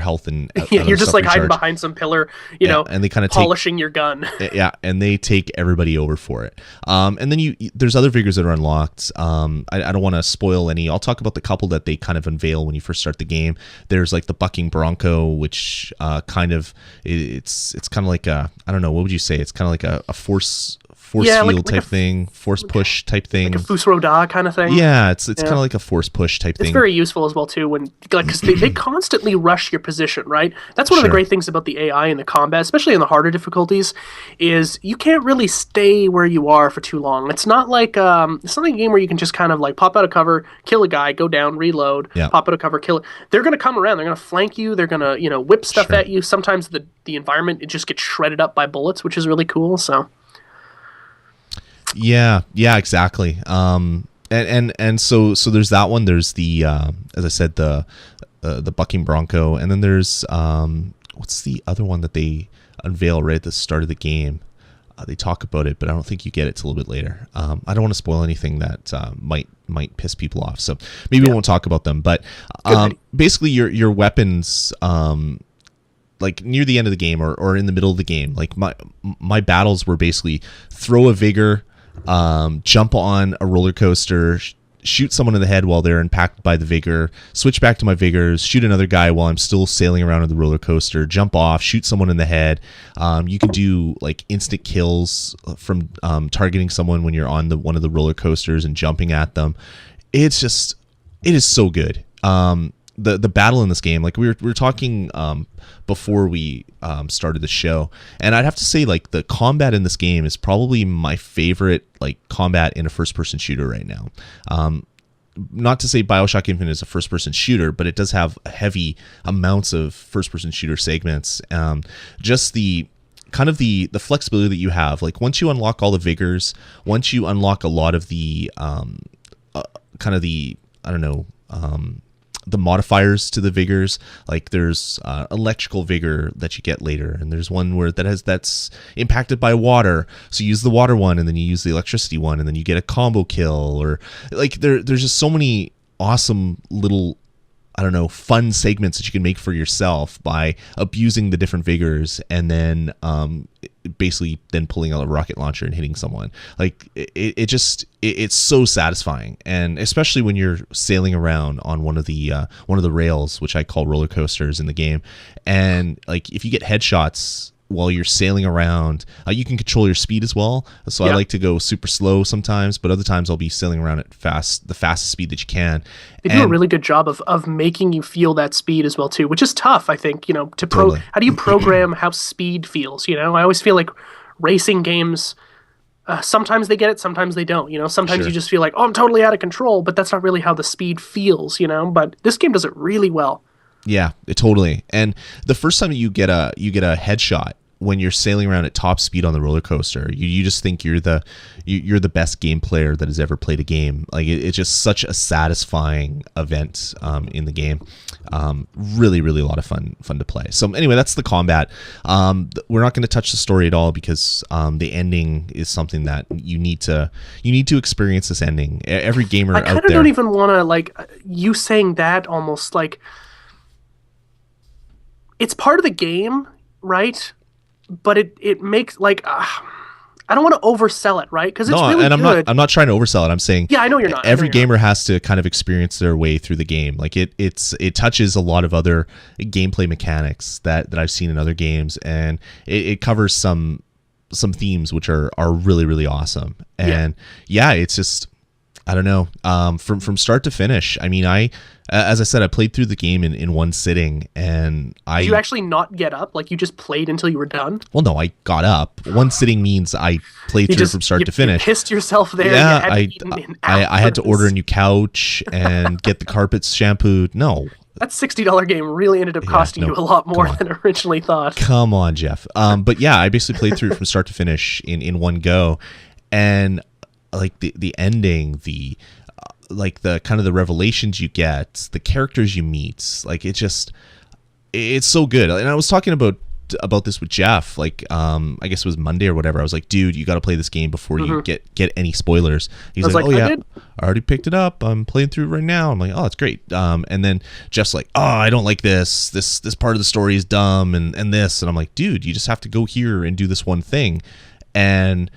health and you're just like hiding behind some pillar, you know, and they kind of polishing your gun. Yeah, and they take everybody over for it. And then there's other vigors that are unlocked. I don't want to spoil any. I'll talk about the couple that they kind of unveil when you first start the game. There's like the bucking bronco, which kind of it's kind of like a, I don't know, what would you say? It's kind of like a force field type thing, force push type thing, like a Fusroda kind of thing. Yeah, it's kind of like a force push type thing. It's very useful as well too, when, like, because they constantly rush your position, right? That's one of the great things about the AI in the combat, especially in the harder difficulties, is you can't really stay where you are for too long. It's not like a game where you can just kind of like pop out of cover, kill a guy, go down, reload, pop out of cover, kill it. They're going to come around. They're going to flank you. They're going to, you know, whip stuff at you. Sometimes the environment, it just gets shredded up by bullets, which is really cool. So. Yeah, exactly. And so there's that one. There's the as I said, the bucking bronco, and then there's what's the other one that they unveil right at the start of the game? They talk about it, but I don't think you get it till a little bit later. I don't want to spoil anything that might piss people off, so maybe we won't talk about them. But basically, your weapons. Like near the end of the game or in the middle of the game, like my battles were basically throw a vigor, jump on a roller coaster, shoot someone in the head while they're impacted by the vigor, switch back to my vigors, shoot another guy while I'm still sailing around on the roller coaster, jump off, shoot someone in the head. You can do like instant kills from targeting someone when you're on one of the roller coasters and jumping at them. It is so good. The battle in this game, like we were talking before we started the show, and I'd have to say, like, the combat in this game is probably my favorite like combat in a first-person shooter right now. Not to say Bioshock Infinite is a first-person shooter, but it does have heavy amounts of first-person shooter segments. Just the kind of the flexibility that you have, like once you unlock all the vigors, once you unlock a lot of the kind of the, I don't know, the modifiers to the vigors, like there's electrical vigor that you get later, and there's one that's impacted by water, so you use the water one, and then you use the electricity one, and then you get a combo kill, or like there's just so many awesome little, I don't know, fun segments that you can make for yourself by abusing the different vigors, and then basically then pulling out a rocket launcher and hitting someone. Like it's so satisfying, and especially when you're sailing around on one of the rails, which I call roller coasters in the game, and like if you get headshots while you're sailing around. You can control your speed as well. So I like to go super slow sometimes, but other times I'll be sailing around at the fastest speed that you can. They do a really good job of making you feel that speed as well too, which is tough, I think, Totally. How do you program how speed feels, I always feel like racing games, sometimes they get it, sometimes they don't, sometimes Sure. you just feel like, oh, I'm totally out of control, but that's not really how the speed feels, but this game does it really well. Yeah, totally. And the first time you get a headshot when you're sailing around at top speed on the roller coaster, you just think you're the best game player that has ever played a game. Like it's just such a satisfying event in the game. Really, really a lot of fun to play. So anyway, that's the combat. We're not going to touch the story at all because the ending is something that you need to experience. This ending. Every gamer out there. I kind of don't even want to, like, you saying that almost like it's part of the game, right? But it makes, like, I don't want to oversell it, right? Because it's really good. I'm not trying to oversell it. I'm saying, yeah, I know you're not. Every gamer has to kind of experience their way through the game. Like it touches a lot of other gameplay mechanics that I've seen in other games, and it covers some themes which are really, really awesome. And yeah, it's just, I don't know, from start to finish. I mean, as I said, I played through the game in one sitting, and Did you actually not get up? Like, you just played until you were done? Well, no, I got up. One sitting means I played through from start to finish. You pissed yourself there. Yeah, I had to order a new couch and get the carpets shampooed. No. That $60 game really ended up costing you a lot more than originally thought. Come on, Jeff. But yeah, I basically played through from start to finish in one go, and like the ending, like the kind of the revelations you get, the characters you meet, like it's so good. And I was talking about this with Jeff, like I guess it was Monday or whatever. I was like, dude, you got to play this game before you get any spoilers. He's like, oh yeah, I already picked it up, I'm playing through it right now. I'm like, oh, that's great. And then Jeff's like, oh, I don't like this part of the story is dumb and this, and I'm like, dude, you just have to go here and do this one thing. And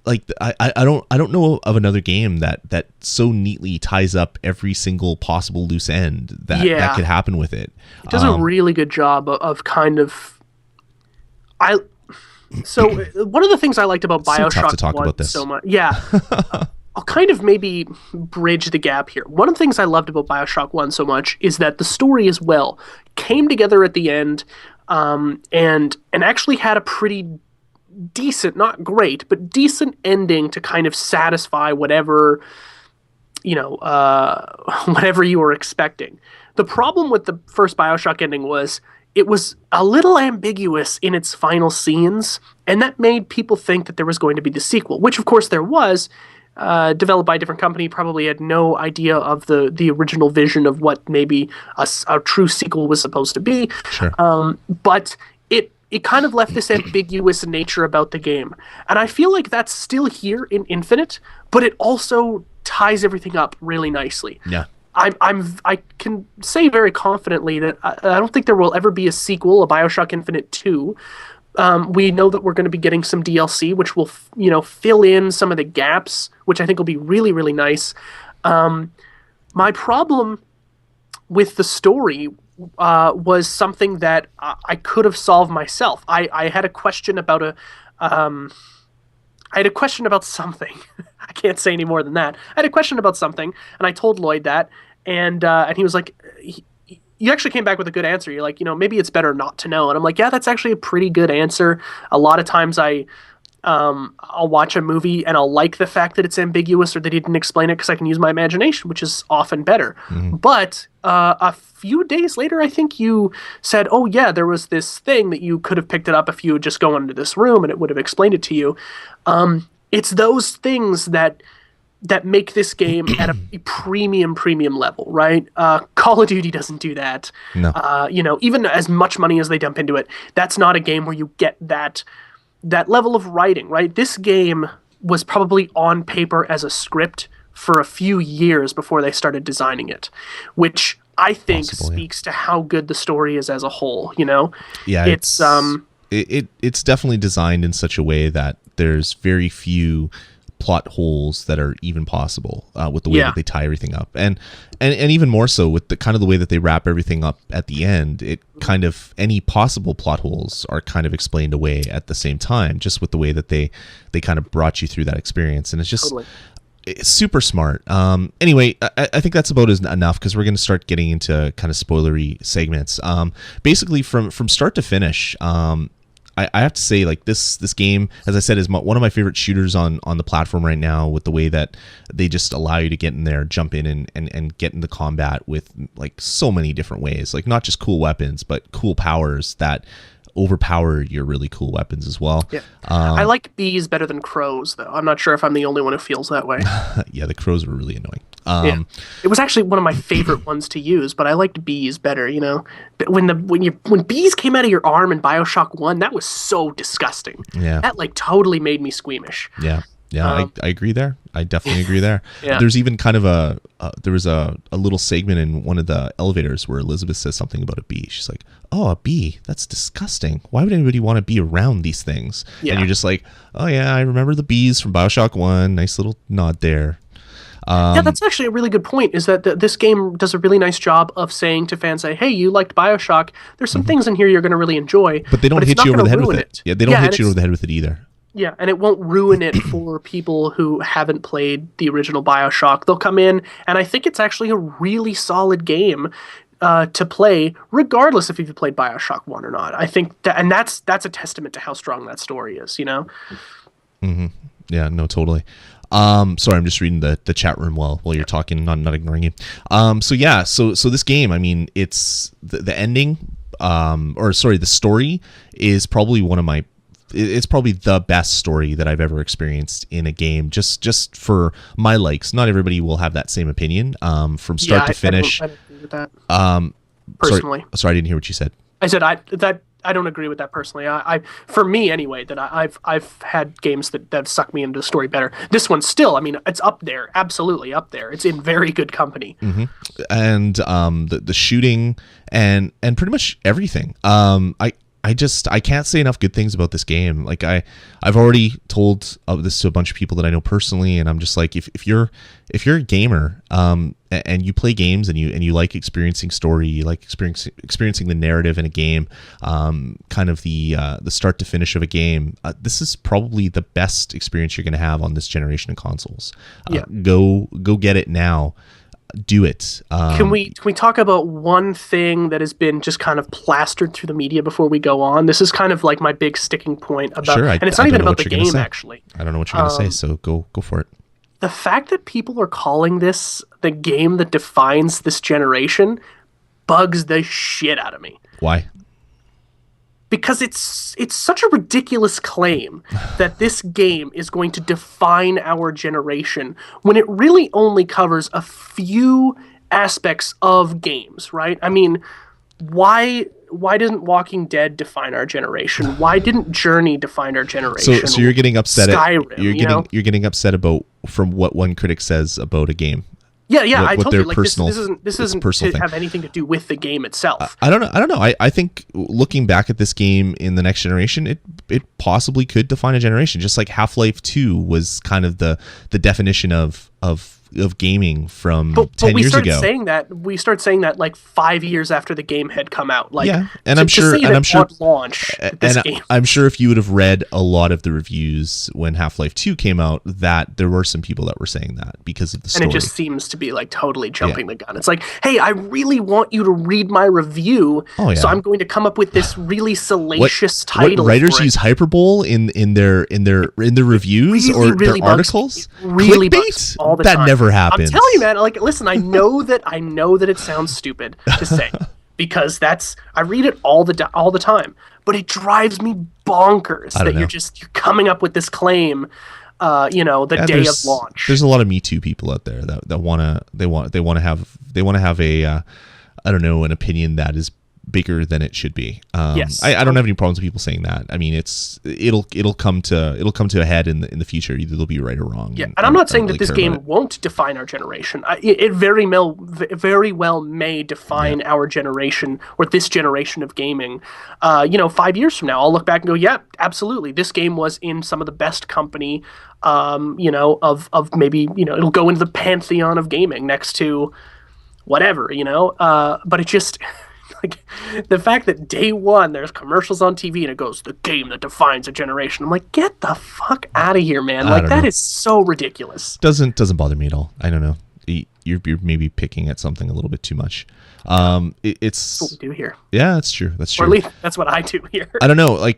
like I don't know of another game that so neatly ties up every single possible loose end that could happen with it. It does a really good job of kind of. So one of the things I liked about Bioshock so tough to talk 1 about this. so much, I'll kind of maybe bridge the gap here. One of the things I loved about Bioshock 1 so much is that the story as well came together at the end, and actually had a pretty decent, not great, but decent ending to kind of satisfy whatever whatever you were expecting. The problem with the first Bioshock ending was it was a little ambiguous in its final scenes, and that made people think that there was going to be the sequel, which of course there was, developed by a different company, probably had no idea of the original vision of what maybe a true sequel was supposed to be. Sure. But it kind of left this ambiguous nature about the game. And I feel like that's still here in Infinite, but it also ties everything up really nicely. Yeah. I can say very confidently that I don't think there will ever be a sequel, a Bioshock Infinite 2. We know that we're going to be getting some DLC, which will fill in some of the gaps, which I think will be really, really nice. My problem with the story was something that I could have solved myself. I had a question about something. I can't say any more than that. I had a question about something, and I told Lloyd that, and he was like, you actually came back with a good answer. You're like, maybe it's better not to know. And I'm like, yeah, that's actually a pretty good answer. A lot of times I'll watch a movie and I'll like the fact that it's ambiguous or they didn't explain it because I can use my imagination, which is often better. Mm-hmm. But a few days later, I think you said, oh yeah, there was this thing that you could have picked it up if you would just go into this room and it would have explained it to you. It's those things that make this game at a premium level, right? Call of Duty doesn't do that. No. Even as much money as they dump into it, that's not a game where you get that level of writing, right? This game was probably on paper as a script for a few years before they started designing it, which I think speaks to how good the story is as a whole, Yeah, it's definitely designed in such a way that there's very few plot holes that are even possible with the way that they tie everything up, and even more so with the kind of the way that they wrap everything up at the end. It kind of, any possible plot holes are kind of explained away at the same time, just with the way that they kind of brought you through that experience, and it's just it's super smart. Anyway, I think that's about enough, because we're going to start getting into kind of spoilery segments. Basically, from start to finish, I have to say, like, this game, as I said, is one of my favorite shooters on the platform right now, with the way that they just allow you to get in there, jump in and get into combat with like so many different ways, like not just cool weapons, but cool powers that overpower your really cool weapons as well. Yeah. I like bees better than crows, though. I'm not sure if I'm the only one who feels that way. Yeah, the crows were really annoying. It was actually one of my favorite ones to use, but I liked bees better. You know, when bees came out of your arm in Bioshock 1, that was so disgusting. Yeah, that like totally made me squeamish. Yeah, I agree there. I definitely agree there. Yeah. There's even kind of there was a little segment in one of the elevators where Elizabeth says something about a bee. She's like, "Oh, a bee? That's disgusting. Why would anybody want to be around these things?" Yeah. And you're just like, "Oh yeah, I remember the bees from Bioshock 1. Nice little nod there." Yeah, that's actually a really good point, is that this game does a really nice job of saying to fans, hey, you liked Bioshock, there's some things in here you're going to really enjoy. But they don't hit you over the head with it. Yeah, they don't hit you over the head with it either. Yeah, and it won't ruin it for people who haven't played the original Bioshock. They'll come in, and I think it's actually a really solid game to play, regardless if you've played Bioshock 1 or not. I think that's a testament to how strong that story is, you know? Mm-hmm. Yeah, no, totally. Sorry, I'm just reading the chat room while you're talking, not ignoring you. So this game, I mean, it's the ending, the story is probably it's probably the best story that I've ever experienced in a game, just for my likes. Not everybody will have that same opinion, from start to finish. I don't agree with that. Personally. Sorry, I didn't hear what you said. I said I don't agree with that personally. For me anyway, that I've had games that have sucked me into the story better. This one still, I mean, it's up there, absolutely up there. It's in very good company. Mm-hmm. And the shooting and pretty much everything. I can't say enough good things about this game. Like I've already told this to a bunch of people that I know personally, and I'm just like, if you're a gamer, and you play games and you like experiencing story, you like experiencing the narrative in a game, kind of the start to finish of a game, this is probably the best experience you're going to have on this generation of consoles. Go get it now. Do it. Can we talk about one thing that has been just kind of plastered through the media before we go on? This is kind of like my big sticking point about, and it's not even about the game, actually. I don't know what you're going to say, so go for it. The fact that people are calling this the game that defines this generation bugs the shit out of me. Why? Because it's such a ridiculous claim that this game is going to define our generation when it really only covers a few aspects of games, right? I mean, why didn't Walking Dead define our generation? Why didn't Journey define our generation? So you're getting upset Skyrim, you're getting upset about from what one critic says about a game. Yeah, I told you, like, this isn't to have anything to do with the game itself. I don't know. I think looking back at this game in the next generation, it possibly could define a generation, just like Half-Life 2 was kind of the definition of gaming from 10 years ago. We started saying that like 5 years after the game had come out. Like, yeah, I'm sure if you would have read a lot of the reviews when Half-Life 2 came out, that there were some people that were saying that because of the story. And it just seems to be like totally jumping the gun. It's like, hey, I really want you to read my review, so I'm going to come up with this really salacious title. What writers use hyperbole in their reviews or their articles? Really bugs all the time. That never happens. I'm telling you, man. Like, listen, I know that it sounds stupid to say because I read it all the time, but it drives me bonkers that you're coming up with this claim. The day of launch. There's a lot of Me Too people out there that want to have a I don't know, an opinion that is bigger than it should be. Yes. I don't have any problems with people saying that. I mean, it'll come to a head in the future. Either they'll be right or wrong. Yeah, and I'm not saying that this game won't define our generation. It very well may define our generation or this generation of gaming. 5 years from now, I'll look back and go, yeah, absolutely. This game was in some of the best company. Of maybe it'll go into the pantheon of gaming next to whatever. But it just. Like the fact that day one there's commercials on TV and it goes, the game that defines a generation. I'm like, get the fuck out of here, man. Like that is so ridiculous. Doesn't bother me at all. I don't know. You're maybe picking at something a little bit too much. It's that's what we do here. Yeah, that's true. That's true. Or at least that's what I do here. I don't know.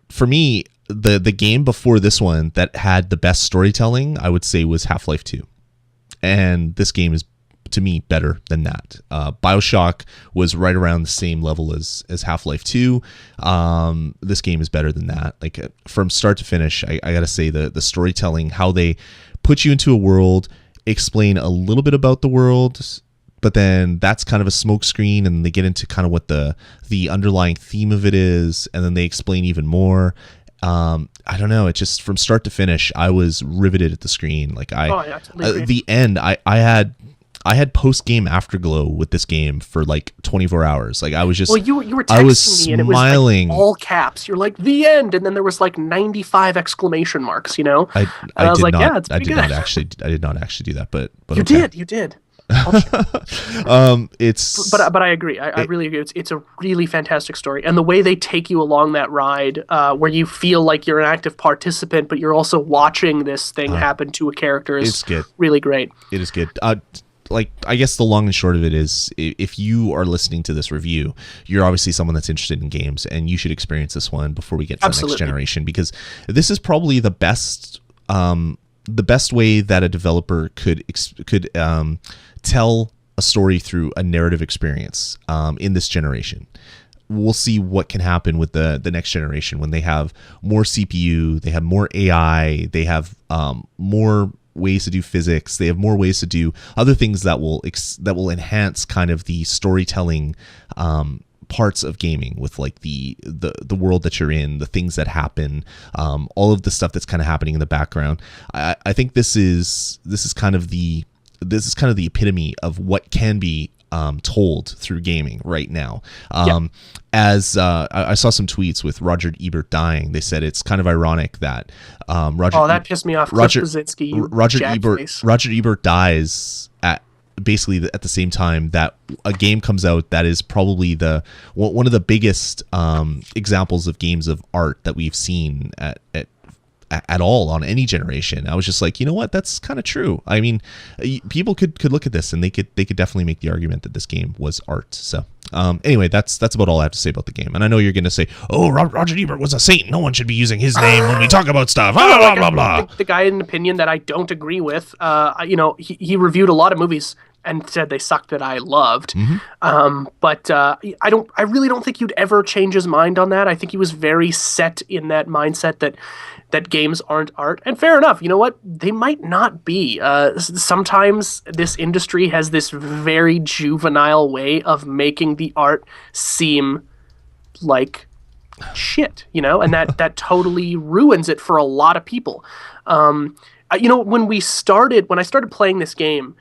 For me, the game before this one that had the best storytelling, I would say, was Half-Life 2. And this game is, to me, better than that. Bioshock was right around the same level as Half-Life 2. This game is better than that. Like from start to finish, I gotta say the storytelling, how they put you into a world, explain a little bit about the world, but then that's kind of a smokescreen, and they get into kind of what the underlying theme of it is, and then they explain even more. I don't know. It just, from start to finish, I was riveted at the screen. Like the end, I had post-game afterglow with this game for like 24 hours. Like I was just, you were texting me and it was like all caps. You're like, the end, and then there was like 95 exclamation marks. I was like, yeah, it's pretty good. I did not actually do that, but you okay. did. It's but I agree. I really agree. It's a really fantastic story, and the way they take you along that ride, where you feel like you're an active participant, but you're also watching this thing happen to a character, is really great. It is good. Like, I guess the long and short of it is, if you are listening to this review, you're obviously someone that's interested in games, and you should experience this one before we get to the next generation, because this is probably the best way that a developer could tell a story through a narrative experience in this generation. We'll see what can happen with the next generation when they have more CPU, they have more AI, they have more ways to do physics, they have more ways to do other things that will enhance kind of the storytelling parts of gaming, with like the world that you're in, the things that happen, all of the stuff that's kind of happening in the background. I think this is kind of the epitome of what can be told through gaming right now. As I saw some tweets with Roger Ebert dying, they said it's kind of ironic that that pissed me off. Roger Ebert dies at basically at the same time that a game comes out that is probably one of the biggest examples of games of art that we've seen at all on any generation. I was just like, you know what, that's kind of true. I mean, people could look at this and they could definitely make the argument that this game was art. So anyway, that's about all I have to say about the game. And I know you're going to say, oh, Roger Ebert was a saint, no one should be using his name when we talk about stuff, blah blah blah. The guy in an opinion that I don't agree with, he reviewed a lot of movies and said they sucked that I loved. But I really don't think you'd ever change his mind on that. I think he was very set in that mindset that games aren't art. And fair enough. You know what? They might not be. Sometimes this industry has this very juvenile way of making the art seem like shit, and that totally ruins it for a lot of people. When I started playing this game,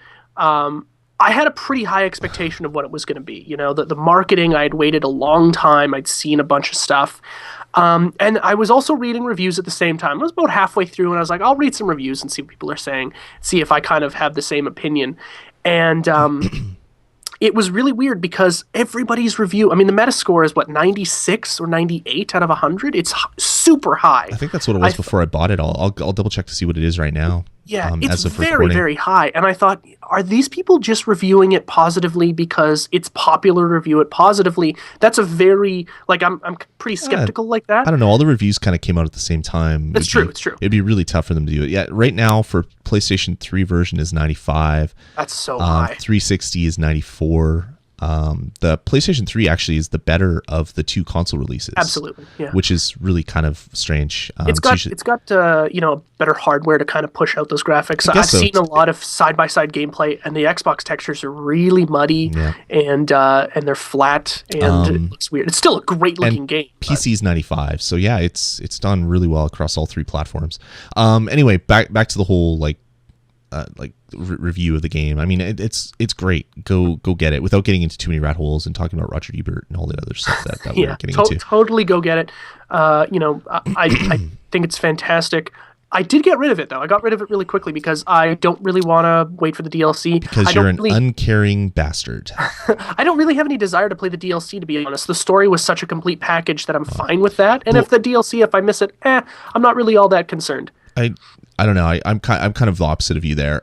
I had a pretty high expectation of what it was going to be. The marketing, I had waited a long time. I'd seen a bunch of stuff. And I was also reading reviews at the same time. I was about halfway through, and I was like, I'll read some reviews and see what people are saying, see if I kind of have the same opinion. And it was really weird because everybody's review, I mean, the Metascore is 96 or 98 out of 100? It's super high. I think that's what it was before I bought it. I'll double check to see what it is right now. Yeah, it's very, very high. And I thought, are these people just reviewing it positively because it's popular to review it positively? That's a very, I'm pretty skeptical like that. I don't know. All the reviews kind of came out at the same time. It's true. It'd be really tough for them to do it. Yeah, right now for PlayStation 3 version is 95. That's so high. 360 is 94. the PlayStation 3 actually is the better of the two console releases. Absolutely, yeah. Which is really kind of strange. It's got better hardware to kind of push out those graphics. I've seen a lot of side-by-side gameplay, and the Xbox textures are really muddy, and they're flat, and it looks weird. It's still a great-looking game. PC's 95, so yeah, it's done really well across all three platforms. Anyway, back to the whole review of the game. I mean, it's great. Go get it without getting into too many rat holes and talking about Roger Ebert and all that other stuff that we're getting into. Totally go get it. I think it's fantastic. I did get rid of it though. I got rid of it really quickly because I don't really want to wait for the DLC. Because you're an uncaring bastard. I don't really have any desire to play the DLC, to be honest. The story was such a complete package that I'm fine with that. And if the DLC, if I miss it, I'm not really all that concerned. I don't know. I'm kind of the opposite of you there.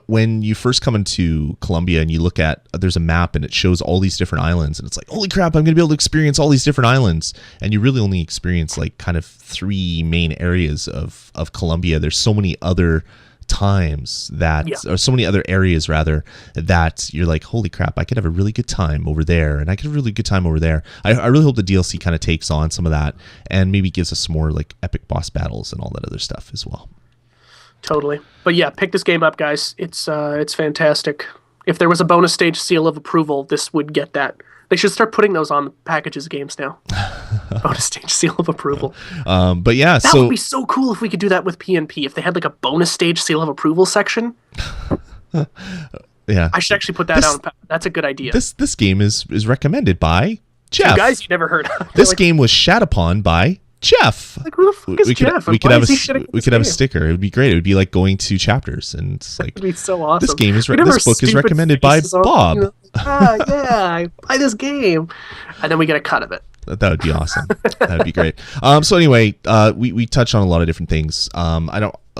When you first come into Colombia and you look at, there's a map and it shows all these different islands, and it's like, holy crap, I'm going to be able to experience all these different islands. And you really only experience like kind of three main areas of Colombia. There's so many other times or so many other areas rather, that you're like, holy crap, I could have a really good time over there, and I could have a really good time over there. I really hope the DLC kind of takes on some of that and maybe gives us some more like epic boss battles and all that other stuff as well. Totally. But yeah, pick this game up, guys. It's fantastic. If there was a bonus stage seal of approval, this would get that. They should start putting those on the packages of games now. Bonus stage seal of approval. But yeah, that would be so cool if we could do that with PNP. If they had like a bonus stage seal of approval section. Yeah, I should actually put that down. That's a good idea. This game is recommended by Jeff. You guys you never heard of. This game was shat upon by Jeff. Like, who the fuck is Jeff? We could have a sticker. It would be great. It would be like going to chapters, and it's like, that'd be so awesome. This book is recommended by Bob. Yeah, buy this game, and then we get a cut of it. That would be awesome. That'd be great. So anyway, we touched on a lot of different things.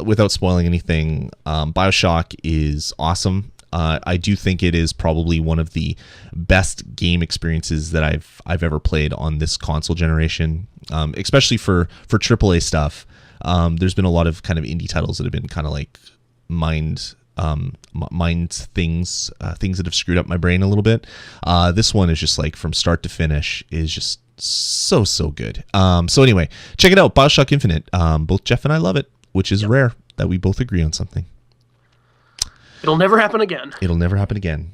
Without spoiling anything, Bioshock is awesome. I do think it is probably one of the best game experiences that I've ever played on this console generation, especially for AAA stuff. There's been a lot of kind of indie titles that have been kind of like mind things that have screwed up my brain a little bit. This one is just like from start to finish is just so good. So anyway, check it out, Bioshock Infinite. Both Jeff and I love it, which is rare that we both agree on something. It'll never happen again. It'll never happen again.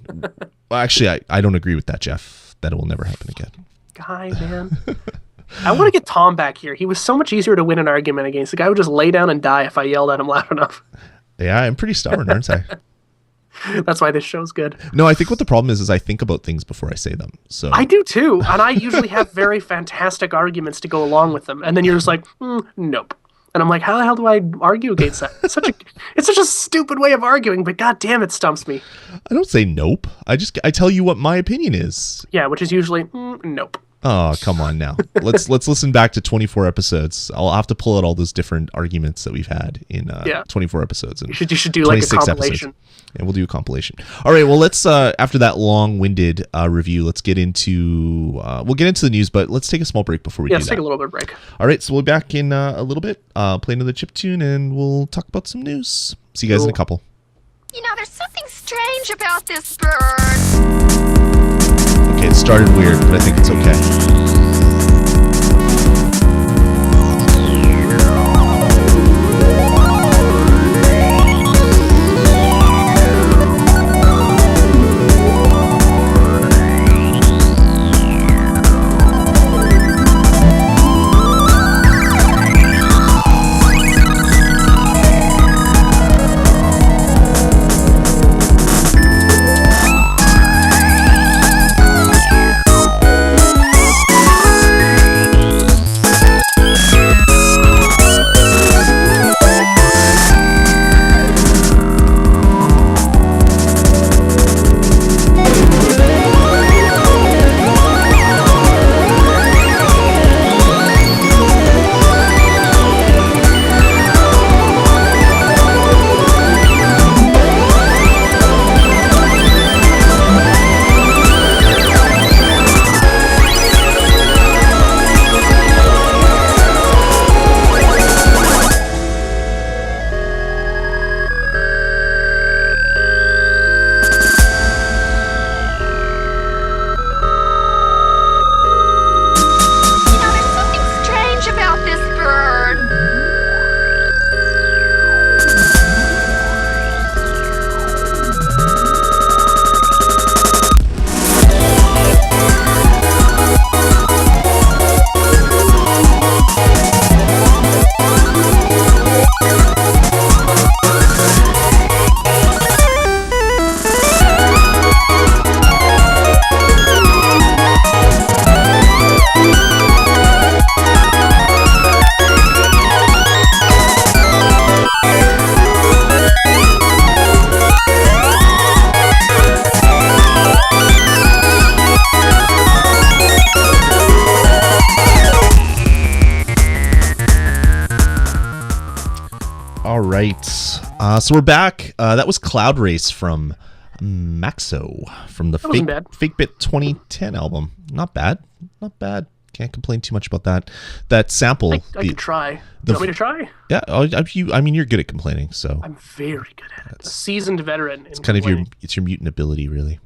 Well, actually, I don't agree with that, Jeff. That it will never happen again. Guy, man. I want to get Tom back here. He was so much easier to win an argument against. The guy would just lay down and die if I yelled at him loud enough. Yeah, I'm pretty stubborn, aren't I? That's why this show's good. No, I think what the problem is I think about things before I say them. So I do too, and I usually have very fantastic arguments to go along with them, and then you're just like, nope. And I'm like, how the hell do I argue against that? It's such a stupid way of arguing, but god damn it stumps me. I don't say nope. I tell you what my opinion is. Yeah, which is usually nope. Oh, come on now. Let's listen back to 24 episodes. I'll have to pull out all those different arguments that we've had in 24 episodes. And you should do like a compilation. Episodes. And we'll do a compilation. All right, well, let's after that long-winded review, let's get into we'll get into the news, but let's take a small break before we do that. Let's take a little bit of break. All right, so we'll be back in a little bit, play another chiptune, and we'll talk about some news. See you guys in a couple. You know, there's something strange about this bird. Okay, it started weird, but I think it's okay. right. So we're back. That was Cloud Race from Maxo from the Fake Bit 2010 album. Not bad. Not bad. Can't complain too much about that. That sample. I could try. You want me to try? Yeah. I mean, you're good at complaining, so. I'm very good at it. A seasoned veteran. It's kind of your mutant ability, really.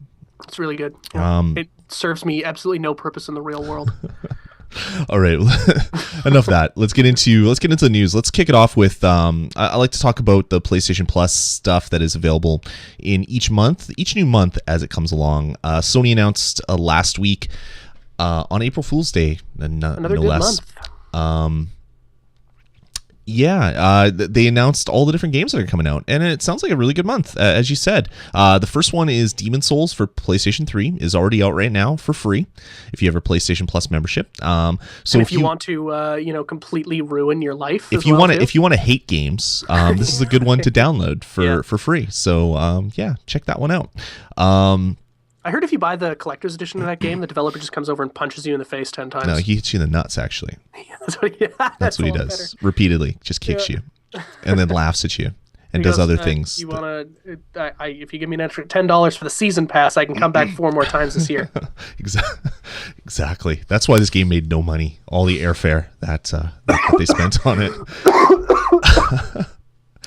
It's really good. Yeah. It serves me absolutely no purpose in the real world. All right, enough of that. Let's get into the news. Let's kick it off with I like to talk about the PlayStation Plus stuff that is available in each new month as it comes along. Sony announced last week on April Fool's Day, Another good month. They announced all the different games that are coming out, and it sounds like a really good month, as you said. The first one is Demon's Souls for PlayStation 3 is already out right now for free if you have a PlayStation Plus membership. So and if you want to, completely ruin your life, if you want to hate games, this is a good one to download for free. So check that one out. I heard if you buy the collector's edition of that game, the developer just comes over and punches you in the face 10 times. No, he hits you in the nuts, actually. That's what he does. Better. Repeatedly. Just kicks you. And then laughs at you. And does other things. If you give me an extra $10 for the season pass, I can come back 4 more times this year. Exactly. That's why this game made no money. All the airfare that they spent on it.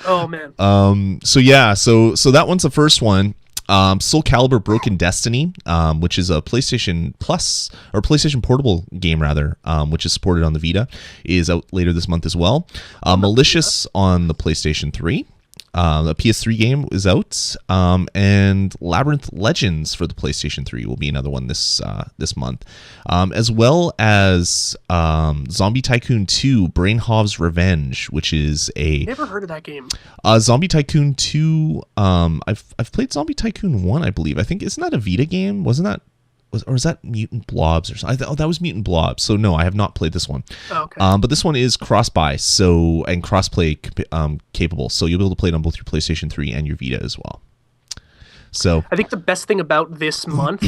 Oh, man. So that one's the first one. Soul Calibur Broken Destiny, which is a PlayStation Plus or PlayStation Portable game rather, which is supported on the Vita, is out later this month as well. Malicious on the PlayStation 3. The PS3 game is out, and Labyrinth Legends for the PlayStation 3 will be another one this month, as well as Zombie Tycoon 2: Brainhov's Revenge, which is never heard of that game. Zombie Tycoon 2. I've played Zombie Tycoon 1, I believe. I think, isn't that a Vita game? Wasn't that? Or is that Mutant Blobs or something? That was Mutant Blobs. So no, I have not played this one. Oh, okay. But this one is cross-buy and cross-play capable. So you'll be able to play it on both your PlayStation 3 and your Vita as well. So I think the best thing about this month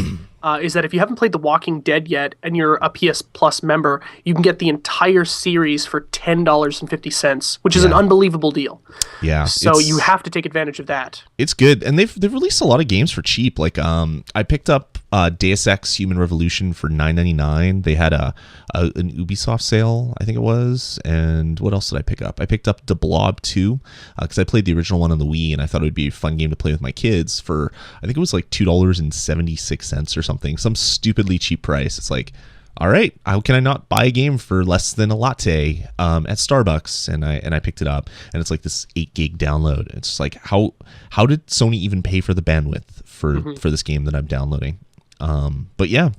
is that if you haven't played The Walking Dead yet and you're a PS Plus member, you can get the entire series for $10.50, which is an unbelievable deal. Yeah. So you have to take advantage of that. It's good, and they've released a lot of games for cheap. Like I picked up Deus Ex: Human Revolution for $9.99. They had an Ubisoft sale, I think it was. And what else did I pick up? I picked up The Blob 2 because I played the original one on the Wii, and I thought it would be a fun game to play with my kids for, I think it was like $2.76 or something, some stupidly cheap price. It's like, all right, how can I not buy a game for less than a latte at Starbucks? And I picked it up, and it's like this 8 gig download. It's just like, how did Sony even pay for the bandwidth for this game that I'm downloading? But yeah,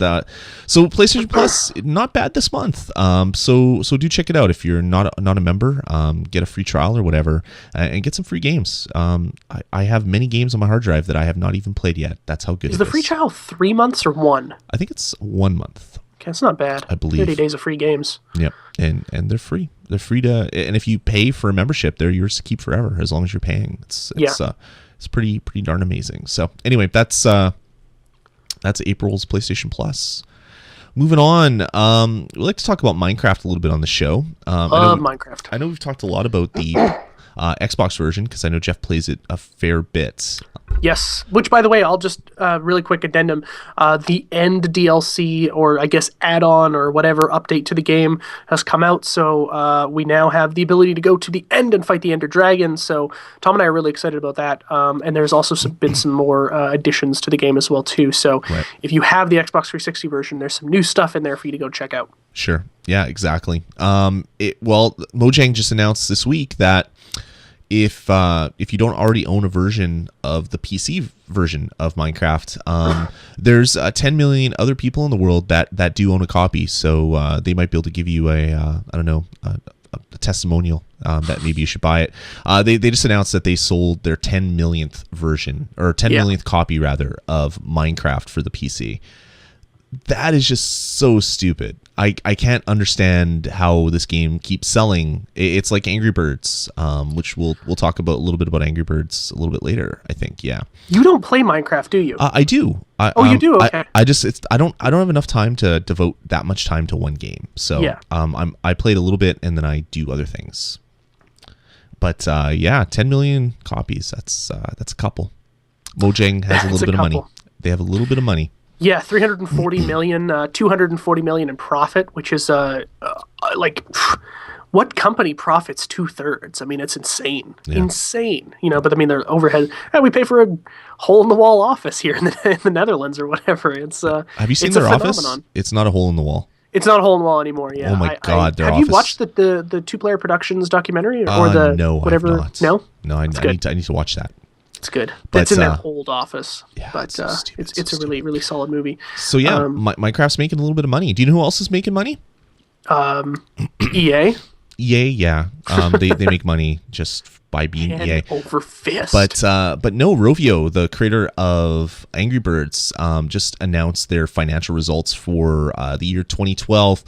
so PlayStation Plus, not bad this month. So do check it out if you're not a member. Get a free trial or whatever, and get some free games. I have many games on my hard drive that I have not even played yet. That's how good it is. Is the free trial 3 months or 1? I think it's 1 month. Okay, it's not bad. I believe 30 days of free games. Yep, and they're free. They're free to, and if you pay for a membership, they're yours to keep forever as long as you're paying. It's pretty darn amazing. So anyway, that's April's PlayStation Plus. Moving on, we like to talk about Minecraft a little bit on the show. Minecraft. I know we've talked a lot about the Xbox version because I know Jeff plays it a fair bit. Yes, which, by the way, I'll just really quick addendum. The End DLC, or I guess add-on or whatever update to the game has come out, so we now have the ability to go to the end and fight the Ender Dragon. So Tom and I are really excited about that. And there's also been some more additions to the game as well too. So if you have the Xbox 360 version, there's some new stuff in there for you to go check out. Sure. Yeah, exactly. Mojang just announced this week that if you don't already own a version of the PC version of Minecraft, there's 10 million other people in the world that do own a copy. So they might be able to give you a testimonial that maybe you should buy it. They just announced that they sold their 10 millionth version, or 10 millionth copy rather, of Minecraft for the PC. That is just so stupid. I can't understand how this game keeps selling. It's like Angry Birds, which we'll talk about a little bit about Angry Birds a little bit later, I think. Yeah. You don't play Minecraft, do you? I do. You do? Okay. I don't have enough time to devote that much time to one game. So I played a little bit and then I do other things. But yeah, 10 million copies. That's a couple. Mojang has a little bit of money. They have a little bit of money. Yeah, 340 million, 240 million in profit, which is like, what company profits 2/3? I mean, it's insane, insane. But I mean, their overhead. We pay for a hole-in-the-wall office here in the Netherlands or whatever. It's have you seen it's their a office? phenomenon. It's not a hole in the wall. It's not a hole in the wall anymore. Yeah. Oh my God! Their have office. You watched the Two Player Productions documentary or the no, whatever? I've not. No, no, I need to watch that. It's good. But, it's in their old office. Yeah, but it's so stupid, it's a really, really solid movie. So yeah, Minecraft's making a little bit of money. Do you know who else is making money? EA. EA, yeah. They make money just by being EA. Over fist. But no, Rovio, the creator of Angry Birds, just announced their financial results for the year 2012.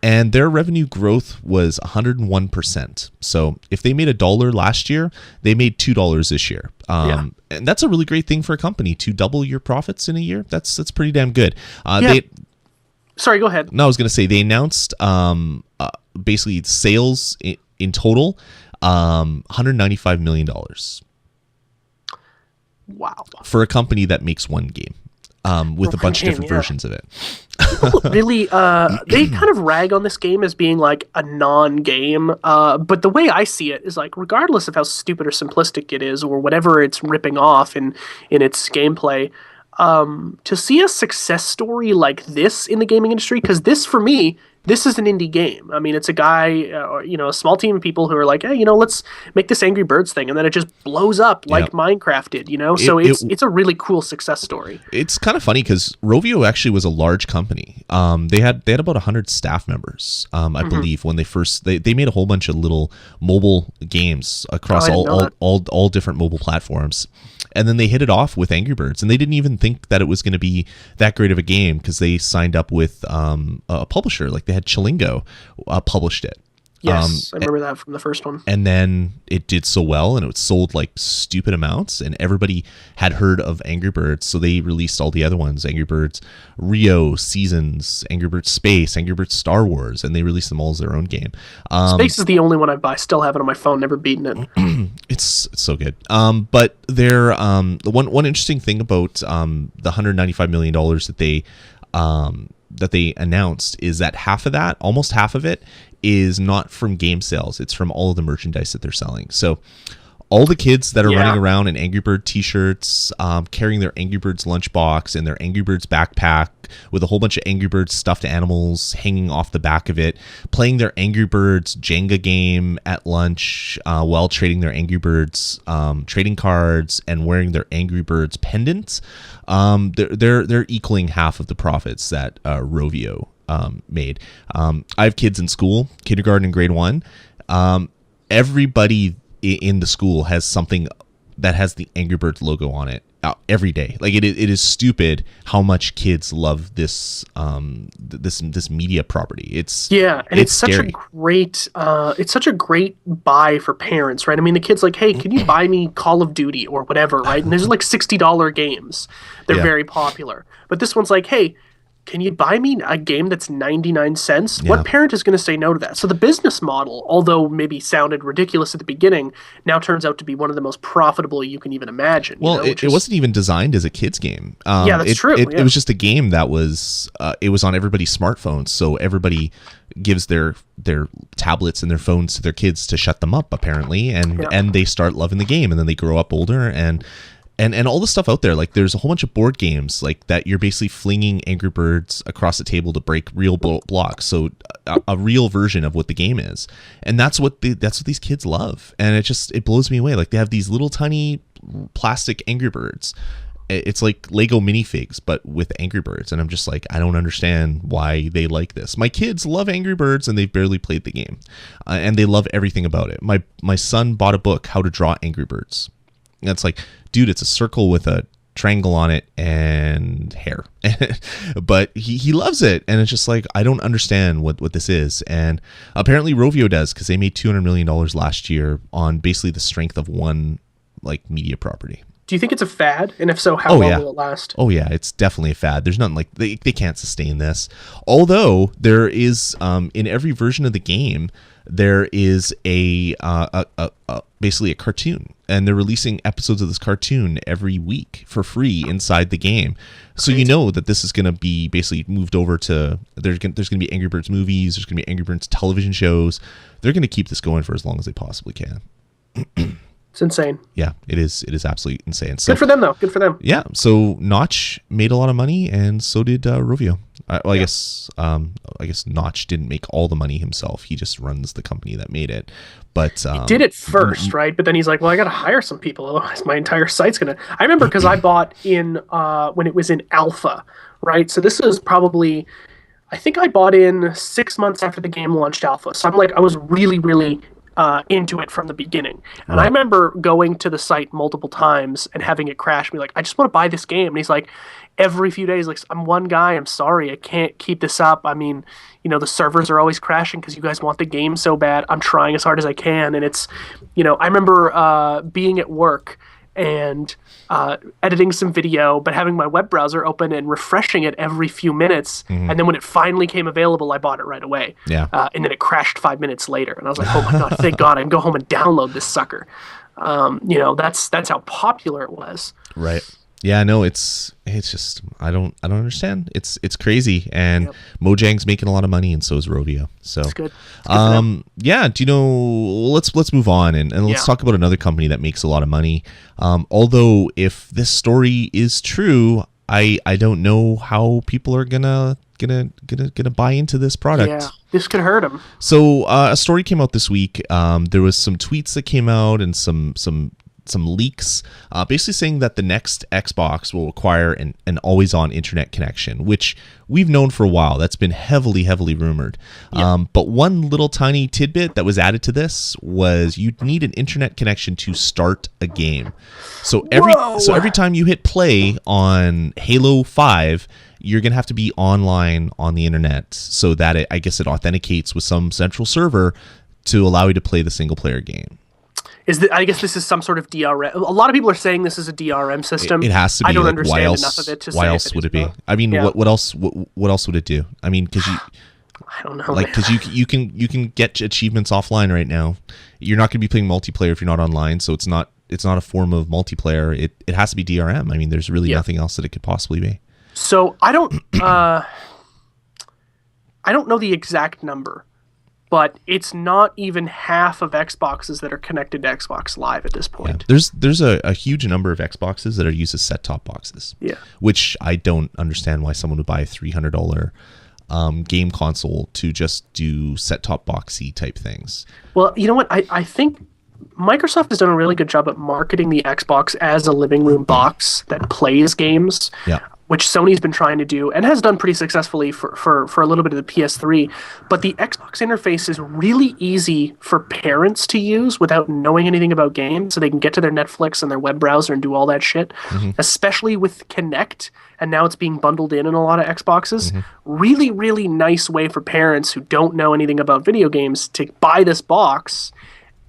And their revenue growth was 101%. So if they made $1 last year, they made $2 this year. And that's a really great thing for a company to double your profits in a year. That's pretty damn good. Sorry, go ahead. No, I was going to say they announced basically sales in total, $195 million. Wow. For a company that makes one game. With a bunch of different versions of it. People really, they kind of rag on this game as being like a non-game. But the way I see it is like, regardless of how stupid or simplistic it is, or whatever it's ripping off in its gameplay, to see a success story like this in the gaming industry, because this, for me, this is an indie game. I mean, it's a guy, a small team of people who are like, hey, let's make this Angry Birds thing, and then it just blows up like Minecraft did, So it's a really cool success story. It's kind of funny because Rovio actually was a large company. They had about 100 staff members, I believe, when they made a whole bunch of little mobile games across all different mobile platforms. And then they hit it off with Angry Birds, and they didn't even think that it was going to be that great of a game because they signed up with a publisher. Like they had Chilingo published it. Yes, I remember that from the first one. And then it did so well, and it sold like stupid amounts, and everybody had heard of Angry Birds, so they released all the other ones: Angry Birds Rio, Seasons, Angry Birds Space, Angry Birds Star Wars, and they released them all as their own game. Space is the only one I still have it on my phone, never beaten it. It's so good. But there, the one interesting thing about the $195 million that they announced is that almost half of it, is not from game sales. It's from all of the merchandise that they're selling. So all the kids that are running around in Angry Bird t-shirts, carrying their Angry Birds lunchbox and their Angry Birds backpack with a whole bunch of Angry Birds stuffed animals hanging off the back of it, playing their Angry Birds Jenga game at lunch while trading their Angry Birds trading cards and wearing their Angry Birds pendants, they're equaling half of the profits that Rovio made. I have kids in school, kindergarten and grade 1. Everybody in the school has something that has the Angry Birds logo on it every day. Like it is stupid how much kids love this this media property. It's such a great buy for parents, right? I mean, the kid's like, hey, can you buy me Call of Duty or whatever, right? And there's like $60 games. They're very popular. But this one's like, hey, can you buy me a game that's 99 cents? What parent is going to say no to that? So the business model, although maybe sounded ridiculous at the beginning, now turns out to be one of the most profitable you can even imagine. Well, it wasn't even designed as a kid's game. That's true. It was just a game that was it was on everybody's smartphones, so everybody gives their tablets and their phones to their kids to shut them up, apparently, and they start loving the game, and then they grow up older and all the stuff out there. Like there's a whole bunch of board games like that. You're basically flinging Angry Birds across the table to break real blocks. So a real version of what the game is. And that's what these kids love. And it blows me away. Like they have these little tiny plastic Angry Birds. It's like Lego minifigs, but with Angry Birds. And I'm just like, I don't understand why they like this. My kids love Angry Birds and they've barely played the game. And they love everything about it. My son bought a book, How to Draw Angry Birds. And it's like, dude, it's a circle with a triangle on it and hair. But he loves it. And it's just like, I don't understand what this is. And apparently Rovio does, because they made $200 million last year on basically the strength of one like media property. Do you think it's a fad? And if so, how long will it last? Oh yeah, it's definitely a fad. There's nothing like they can't sustain this. Although there is in every version of the game there is a basically a cartoon, and they're releasing episodes of this cartoon every week for free inside the game. So you know that this is going to be basically moved over to there's going to be Angry Birds movies, there's going to be Angry Birds television shows. They're going to keep this going for as long as they possibly can. It's insane. Yeah, it is absolutely insane. So, good for them, though. Good for them. Yeah, so Notch made a lot of money, and so did Rovio. I guess Notch didn't make all the money himself. He just runs the company that made it. But he did it first, right? But then he's like, well, I got to hire some people, otherwise my entire site's gonna. I remember because I bought in when it was in alpha, right? So this was probably, I think I bought in 6 months after the game launched alpha. So I'm like, I was really, really into it from the beginning. And I remember going to the site multiple times and having it crash me like, I just want to buy this game. And he's like, every few days, like, I'm one guy, I'm sorry, I can't keep this up. I mean, the servers are always crashing because you guys want the game so bad. I'm trying as hard as I can. And it's, I remember being at work and editing some video, but having my web browser open and refreshing it every few minutes. And then when it finally came available, I bought it right away. Yeah. And then it crashed 5 minutes later. And I was like, oh my God, thank God I can go home and download this sucker. That's how popular it was. Right. Yeah, no, it's just I don't understand. It's crazy, and Mojang's making a lot of money, and so is Rovio. So that's good. Yeah. Do you know? Let's move on and let's talk about another company that makes a lot of money. Although if this story is true, I don't know how people are gonna buy into this product. Yeah, this could hurt them. So a story came out this week. There was some tweets that came out and some leaks basically saying that the next Xbox will require an always-on internet connection, which we've known for a while. That's been heavily rumored. But one little tiny tidbit that was added to this was you'd need an internet connection to start a game. So every time you hit play on Halo 5, you're going to have to be online on the internet so that it authenticates with some central server to allow you to play the single-player game. I guess this is some sort of DRM. A lot of people are saying this is a DRM system. It has to be. I don't like, understand enough of it to say why else would it be? I mean, what else would it do? I mean, because I don't know. Like, because you can get achievements offline right now. You're not going to be playing multiplayer if you're not online, so it's not a form of multiplayer. It has to be DRM. I mean, there's really nothing else that it could possibly be. So I don't know the exact number, but it's not even half of Xboxes that are connected to Xbox Live at this point. Yeah. There's a huge number of Xboxes that are used as set-top boxes. Yeah. Which I don't understand why someone would buy a $300 game console to just do set-top boxy type things. Well, you know what? I think Microsoft has done a really good job at marketing the Xbox as a living room box that plays games. Yeah. Which Sony's been trying to do and has done pretty successfully for a little bit of the PS3. But the Xbox interface is really easy for parents to use without knowing anything about games, so they can get to their Netflix and their web browser and do all that shit, especially with Kinect. And now it's being bundled in a lot of Xboxes. Really, really nice way for parents who don't know anything about video games to buy this box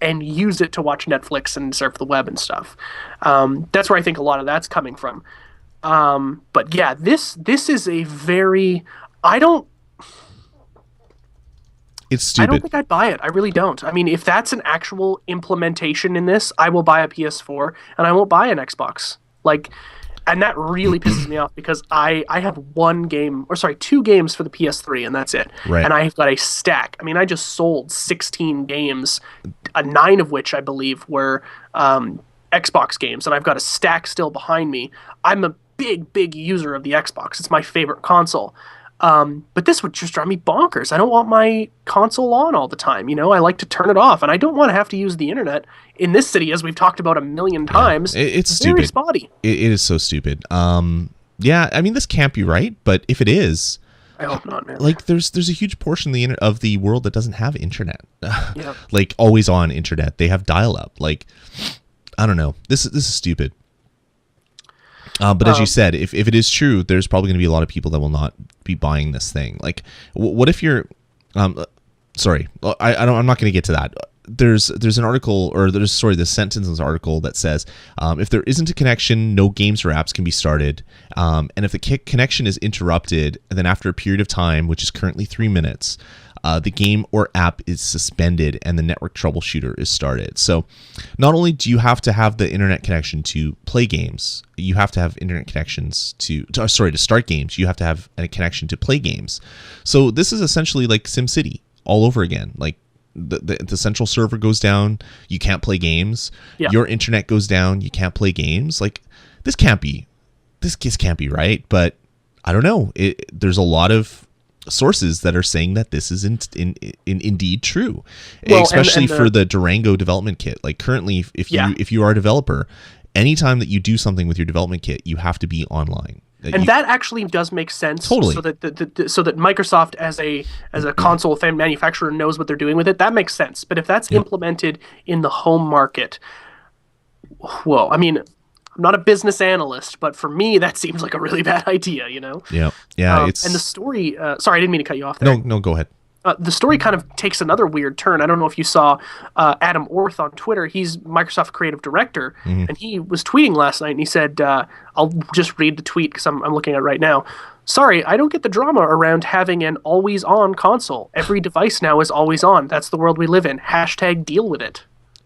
and use it to watch Netflix and surf the web and stuff. That's where I think a lot of that's coming from. But yeah, this is a very, it's stupid. I don't think I'd buy it. I really don't. I mean, if that's an actual implementation in this, I will buy a PS4 and I won't buy an Xbox. And that really pisses me off because I have two games for the PS3 and that's it. Right. And I've got a stack. I mean, I just sold 16 games, 9 of which I believe were, Xbox games, and I've got a stack still behind me. I'm a big user of the Xbox. It's my favorite console. But this would just drive me bonkers. I don't want my console on all the time. I like to turn it off, and I don't want to have to use the internet in this city, as we've talked about a million times. It's very stupid. spotty. It is so stupid. Yeah, I mean, this can't be right, but if it is, I hope not, man. There's a huge portion of the world that doesn't have internet. Always on internet. They have dial-up. I don't know. This is stupid. But as you said, if it is true, there's probably going to be a lot of people that will not be buying this thing. What if you're? Sorry, I'm not going to get to that. there's an article, or there's this sentence in this article that says, if there isn't a connection, no games or apps can be started. And if the connection is interrupted, then after a period of time, which is currently 3 minutes, the game or app is suspended and the network troubleshooter is started. So not only do you have to have the internet connection to play games, you have to have internet connections to start games. You have to have a connection to play games. So this is essentially like SimCity all over again. Like the central server goes down, you can't play games. Yeah. Your internet goes down, you can't play games. Like this can't be right. But I don't know. There's a lot of sources that are saying that this is indeed true, well, especially for the Durango development kit. Like currently, if you are a developer, anytime that you do something with your development kit, you have to be online. That actually does make sense. Totally. So that Microsoft as a console fan manufacturer knows what they're doing with it. That makes sense. But if that's implemented in the home market, whoa! I mean, I'm not a business analyst, but for me, that seems like a really bad idea, you know? Yeah. And the story, sorry, I didn't mean to cut you off there. No, go ahead. The story kind of takes another weird turn. I don't know if you saw Adam Orth on Twitter. He's Microsoft creative director, and he was tweeting last night, and he said, I'll just read the tweet because I'm looking at it right now. Sorry, I don't get the drama around having an always-on console. Every device now is always on. That's the world we live in. # deal with it.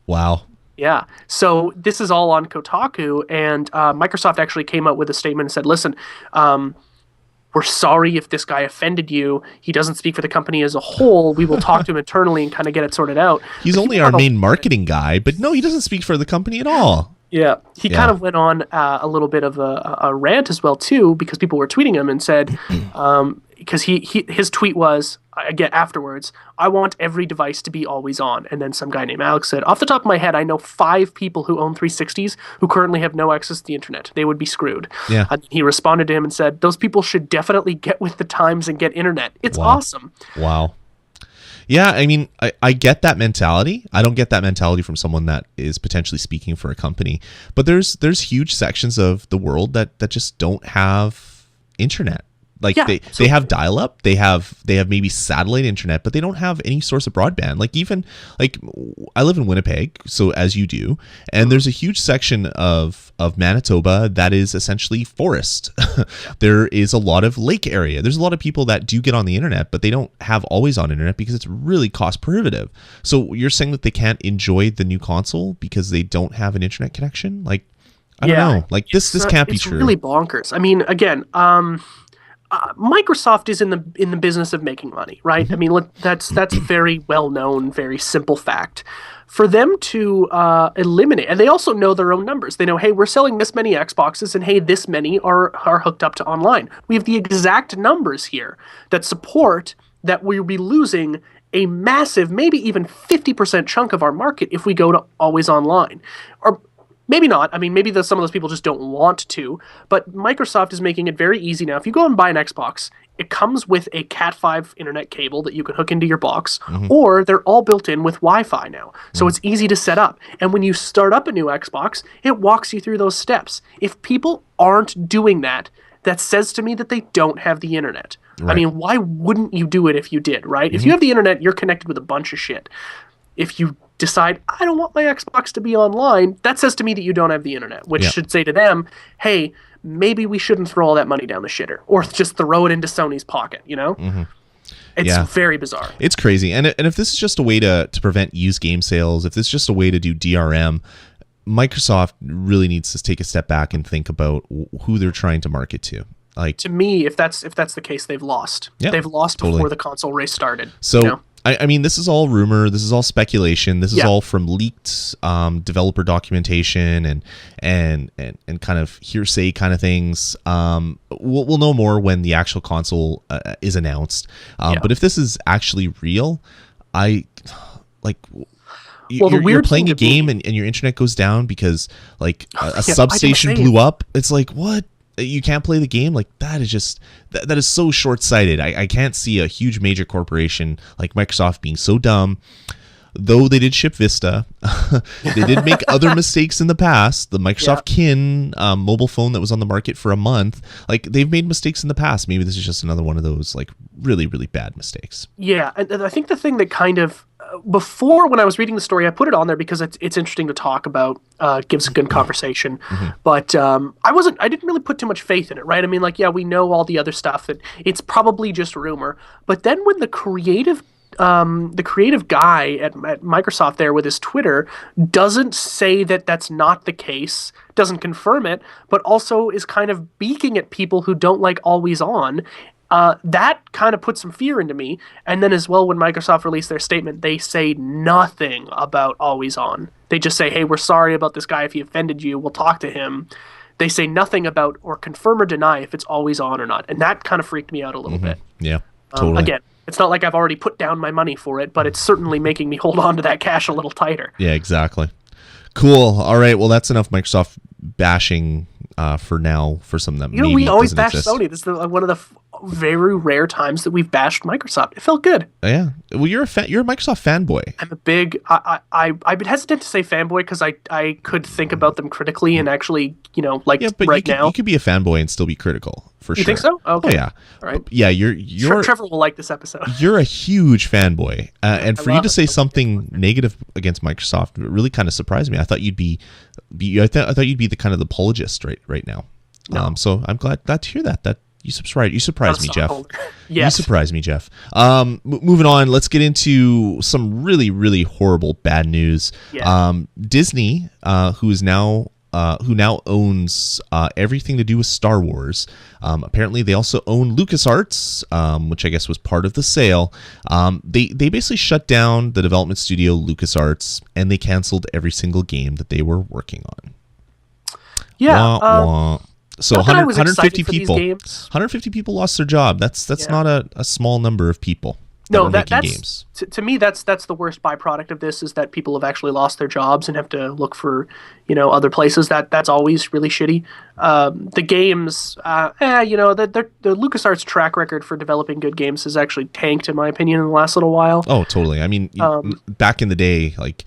Wow. Yeah. So this is all on Kotaku, and Microsoft actually came out with a statement and said, listen, we're sorry if this guy offended you. He doesn't speak for the company as a whole. We will talk to him internally and kind of get it sorted out. He's only our main marketing guy, but no, he doesn't speak for the company at all. Yeah. He kind of went on a little bit of a rant as well, too, because people were tweeting him and said, because his tweet was, again, afterwards, I want every device to be always on. And then some guy named Alex said, off the top of my head, I know 5 people who own 360s who currently have no access to the internet. They would be screwed. Yeah. And he responded to him and said, those people should definitely get with the times and get internet. It's awesome. Wow. Yeah, I mean, I get that mentality. I don't get that mentality from someone that is potentially speaking for a company. But there's huge sections of the world that just don't have internet. Like they have dial-up, they have maybe satellite internet, but they don't have any source of broadband. Like even like I live in Winnipeg, so as you do, and there's a huge section of Manitoba that is essentially forest. There is a lot of lake area. There's a lot of people that do get on the internet, but they don't have always on internet because it's really cost prohibitive. So you're saying that they can't enjoy the new console because they don't have an internet connection? Like I don't know. Like this can't be true. It's really bonkers. I mean, again, Microsoft is in the business of making money, right? I mean, that's very well known, very simple fact. For them to eliminate, and they also know their own numbers. They know, hey, we're selling this many Xboxes, and hey, this many are hooked up to online. We have the exact numbers here that support that we'll be losing a massive, maybe even 50% chunk of our market if we go to always online, or maybe not. I mean, maybe some of those people just don't want to, but Microsoft is making it very easy now. If you go and buy an Xbox, it comes with a Cat5 internet cable that you can hook into your box, or they're all built in with Wi-Fi now. So it's easy to set up. And when you start up a new Xbox, it walks you through those steps. If people aren't doing that, that says to me that they don't have the internet. Right. I mean, why wouldn't you do it if you did, right? If you have the internet, you're connected with a bunch of shit. If you decide, I don't want my Xbox to be online, that says to me that you don't have the internet, which should say to them, hey, maybe we shouldn't throw all that money down the shitter, or just throw it into Sony's pocket, you know? It's very bizarre. It's crazy. And if this is just a way to prevent used game sales, if this is just a way to do DRM, Microsoft really needs to take a step back and think about who they're trying to market to. Like, to me, if that's the case, they've lost. They've lost before the console race started. So, you know? I mean, this is all rumor. This is all speculation. This is all from leaked developer documentation and kind of hearsay kind of things. We'll know more when the actual console is announced. But if this is actually real, you're playing a game and your internet goes down because like a substation blew up. It's like, what? You can't play the game? Like that is just that is so short-sighted. I can't see a huge major corporation like Microsoft being so dumb. Though they did ship Vista, they did make other mistakes in the past. The Microsoft Kin mobile phone that was on the market for a month, like they've made mistakes in the past. Maybe this is just another one of those like really, really bad mistakes. Yeah, and I think the thing that kind of before, when I was reading the story, I put it on there because it's interesting to talk about. Gives a good conversation. But I didn't really put too much faith in it, right? I mean, like, yeah, we know all the other stuff, and it's probably just rumor. But then when the creative guy at Microsoft there with his Twitter doesn't say that that's not the case, doesn't confirm it, but also is kind of beaking at people who don't like Always On. That kind of put some fear into me. And then as well, when Microsoft released their statement, they say nothing about Always On. They just say, hey, we're sorry about this guy. If he offended you, we'll talk to him. They say nothing about or confirm or deny if it's Always On or not. And that kind of freaked me out a little bit. Yeah, totally. Again, it's not like I've already put down my money for it, but it's certainly making me hold on to that cash a little tighter. Yeah, exactly. Cool. All right. Well, that's enough Microsoft bashing for now for some that maybe we always bash exist. Sony. This is one of the very rare times that we've bashed Microsoft. It felt good. Yeah. Well, you're a Microsoft fanboy. I'm a big. I've been hesitant to say fanboy because I could think about them critically and actually, like right now. You could be a fanboy and still be critical for sure. You think so? Okay. Oh yeah. All right. Yeah, you're Trevor will like this episode. You're a huge fanboy, and for you to say something negative against Microsoft, it really kind of surprised me. I thought you'd be I thought you'd be the kind of the apologist right now. No. So I'm glad to hear that you surprised me, Jeff. Yes. You surprised me, Jeff. Moving on, let's get into some really, really horrible bad news. Yeah. Disney, who now owns everything to do with Star Wars. Apparently, they also own LucasArts, which I guess was part of the sale. They basically shut down the development studio LucasArts, and they canceled every single game that they were working on. Yeah. Wah, wah. So 150 people. 150 people lost their job. That's not a small number of people. That's games. To me, that's the worst byproduct of this is that people have actually lost their jobs and have to look for other places. That's always really shitty. The games, the LucasArts track record for developing good games has actually tanked, in my opinion, in the last little while. Oh, totally. I mean, back in the day, like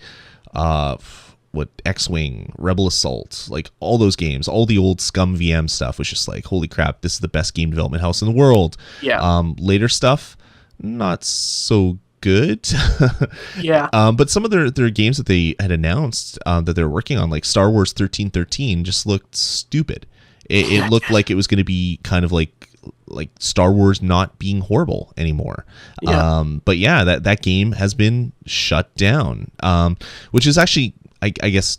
X-Wing, Rebel Assault, like all those games, all the old Scum VM stuff was just like, holy crap, this is the best game development house in the world. Yeah. Later stuff, not so good. Yeah. But some of their games that they had announced that they're working on, like Star Wars 1313, just looked stupid. It looked like it was going to be kind of like Star Wars not being horrible anymore. Yeah. But yeah, that game has been shut down, which is actually, I guess,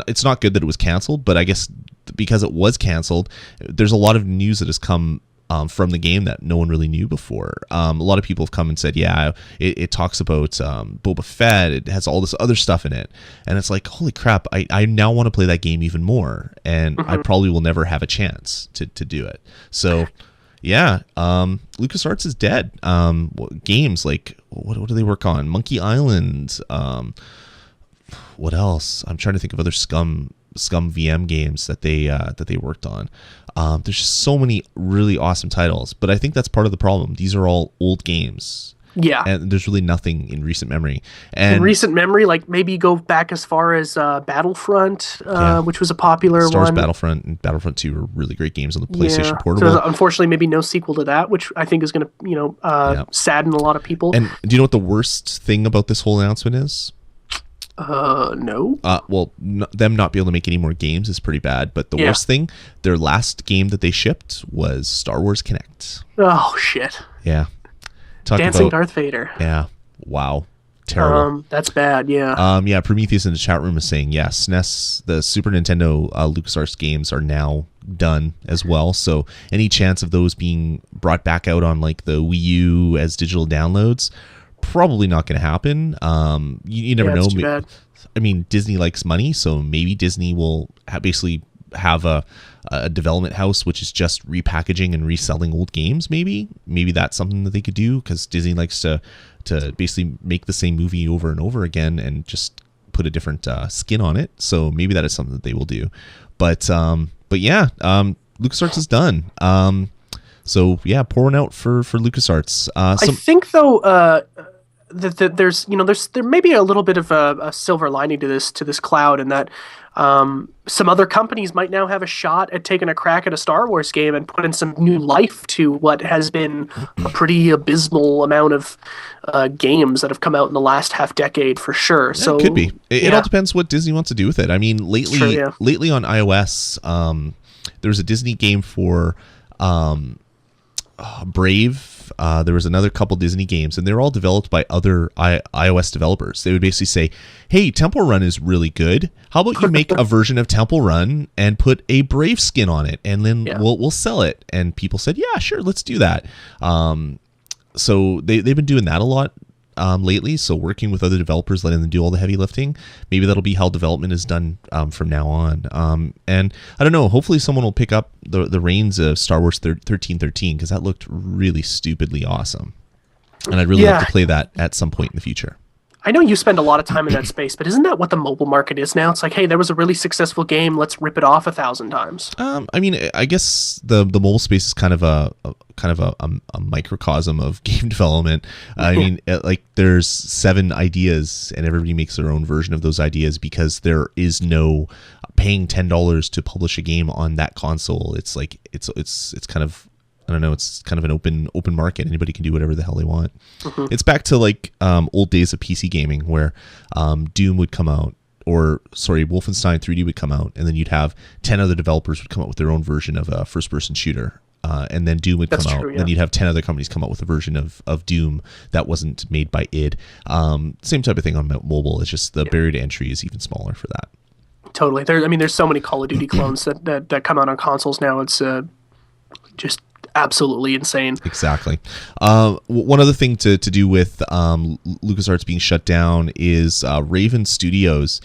it's not good that it was canceled, but I guess because it was canceled, there's a lot of news that has come from the game that no one really knew before. A lot of people have come and said, yeah, it talks about Boba Fett. It has all this other stuff in it. And it's like, holy crap, I now want to play that game even more. And I probably will never have a chance to do it. So, yeah, LucasArts is dead. Games like, what do they work on? Monkey Island. What else? I'm trying to think of other Scum VM games that they worked on. There's just so many really awesome titles, but I think that's part of the problem. These are all old games. Yeah. And there's really nothing in recent memory. And in recent memory, like maybe go back as far as Battlefront, which was a popular Star Wars one. Battlefront and Battlefront 2 are really great games on the PlayStation Portable. So unfortunately, maybe no sequel to that, which I think is going to sadden a lot of people. And do you know what the worst thing about this whole announcement is? No. Well, them not being able to make any more games is pretty bad. But the worst thing, their last game that they shipped was Star Wars Kinect. Oh shit. Yeah. Dancing Darth Vader. Yeah. Wow. Terrible. That's bad. Yeah. Yeah. Prometheus in the chat room is saying, yeah, SNES, the Super Nintendo LucasArts games are now done as well. So any chance of those being brought back out on like the Wii U as digital downloads, probably not going to happen. You never know. Too bad. I mean, Disney likes money, so maybe Disney will basically have a development house which is just repackaging and reselling old games. Maybe that's something that they could do, because Disney likes to basically make the same movie over and over again and just put a different skin on it. So maybe that is something that they will do. But yeah, LucasArts is done. So yeah, pour one out for LucasArts. I think though, there's there may be a little bit of a silver lining to this cloud, and that some other companies might now have a shot at taking a crack at a Star Wars game and putting some new life to what has been a pretty abysmal amount of games that have come out in the last half decade, for sure. Yeah, So it could be. It all depends what Disney wants to do with it. I mean, lately on iOS, there was a Disney game for Brave. There was another couple Disney games, and they're all developed by other iOS developers. They would basically say, hey, Temple Run is really good. How about you make a version of Temple Run and put a Brave skin on it, and then we'll sell it. And people said, yeah, sure, let's do that. So they've been doing that a lot lately. So working with other developers, letting them do all the heavy lifting. Maybe that'll be how development is done from now on. And I don't know, hopefully someone will pick up the reins of Star Wars 1313, because that looked really stupidly awesome. And I'd really like to play that at some point in the future. I know you spend a lot of time in that space, but isn't that what the mobile market is now? It's like, hey, there was a really successful game, let's rip it off 1,000 times. I mean, I guess the mobile space is kind of a microcosm of game development. I mean, like there's 7 ideas, and everybody makes their own version of those ideas, because there is no paying $10 to publish a game on that console. It's like it's kind of, I don't know, it's kind of an open market. Anybody can do whatever the hell they want. It's back to like old days of PC gaming, where Doom would come out, or Wolfenstein 3D would come out, and then you'd have 10 other developers would come out with their own version of a first-person shooter. And then Doom would come out, and then you'd have 10 other companies come out with a version of Doom that wasn't made by id. Same type of thing on mobile. It's just the barrier to entry is even smaller for that. Totally. There's so many Call of Duty clones that come out on consoles now. It's just absolutely insane. Exactly. One other thing to do with LucasArts being shut down is Raven Studios.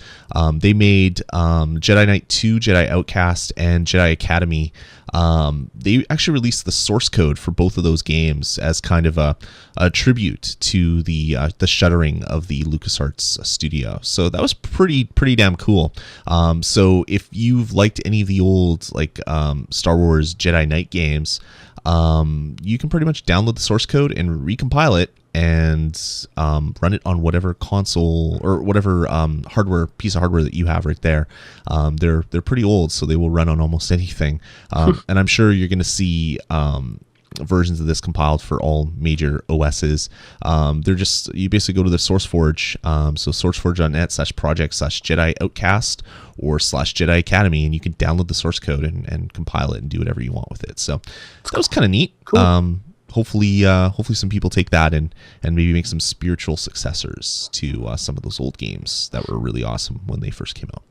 They made Jedi Knight 2, Jedi Outcast, and Jedi Academy. They actually released the source code for both of those games as kind of a tribute to the shuttering of the LucasArts studio. So that was pretty damn cool. So if you've liked any of the old Star Wars Jedi Knight games, you can pretty much download the source code and recompile it and run it on whatever console or whatever piece of hardware that you have right there. They're pretty old, so they will run on almost anything. And I'm sure you're going to see versions of this compiled for all major OSs. You basically go to the SourceForge, so sourceforge.net/project/Jedi Outcast or /Jedi Academy, and you can download the source code and compile it and do whatever you want with it. So that was kind of neat. Cool. Hopefully some people take that and maybe make some spiritual successors to some of those old games that were really awesome when they first came out.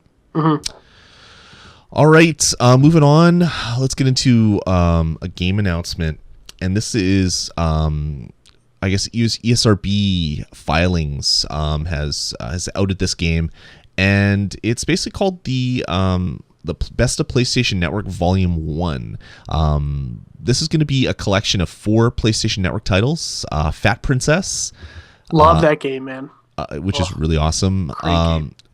All right, moving on. Let's get into a game announcement, and this is I guess ESRB filings has outed this game, and it's basically called the Best of PlayStation Network Volume 1. This is going to be a collection of 4 PlayStation Network titles. Fat Princess. Love that game, man. Which is really awesome.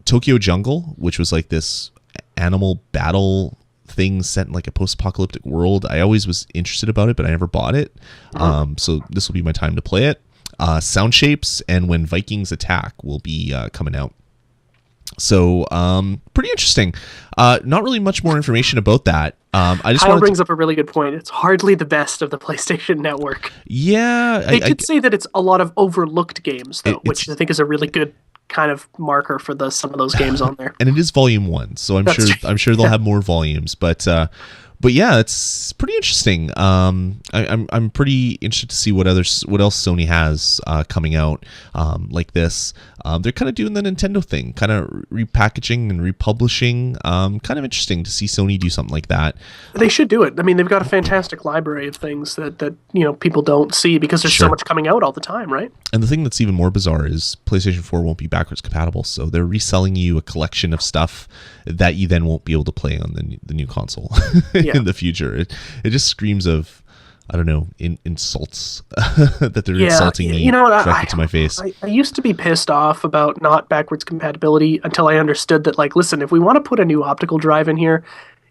Tokyo Jungle, which was like this animal battle thing set in like a post-apocalyptic world. I always was interested about it, but I never bought it. So this will be my time to play it. Sound Shapes and When Vikings Attack will be coming out. So pretty interesting. Not really much more information about that. Kyle brings up a really good point. It's hardly the best of the PlayStation Network. Yeah. They did say that it's a lot of overlooked games, though, which I think is a really good kind of marker for some of those games on there. And it is Volume 1, so I'm sure they'll have more volumes. But yeah, it's pretty interesting. I'm pretty interested to see what else Sony has coming out like this. They're kind of doing the Nintendo thing, kind of repackaging and republishing. Kind of interesting to see Sony do something like that. They should do it. I mean, they've got a fantastic library of things that people don't see because there's so much coming out all the time, right? And the thing that's even more bizarre is PlayStation 4 won't be backwards compatible, so they're reselling you a collection of stuff that you then won't be able to play on the new console in the future. It just screams of, I don't know, insults that they're insulting me directly to my face. I used to be pissed off about not backwards compatibility until I understood that, listen, if we want to put a new optical drive in here,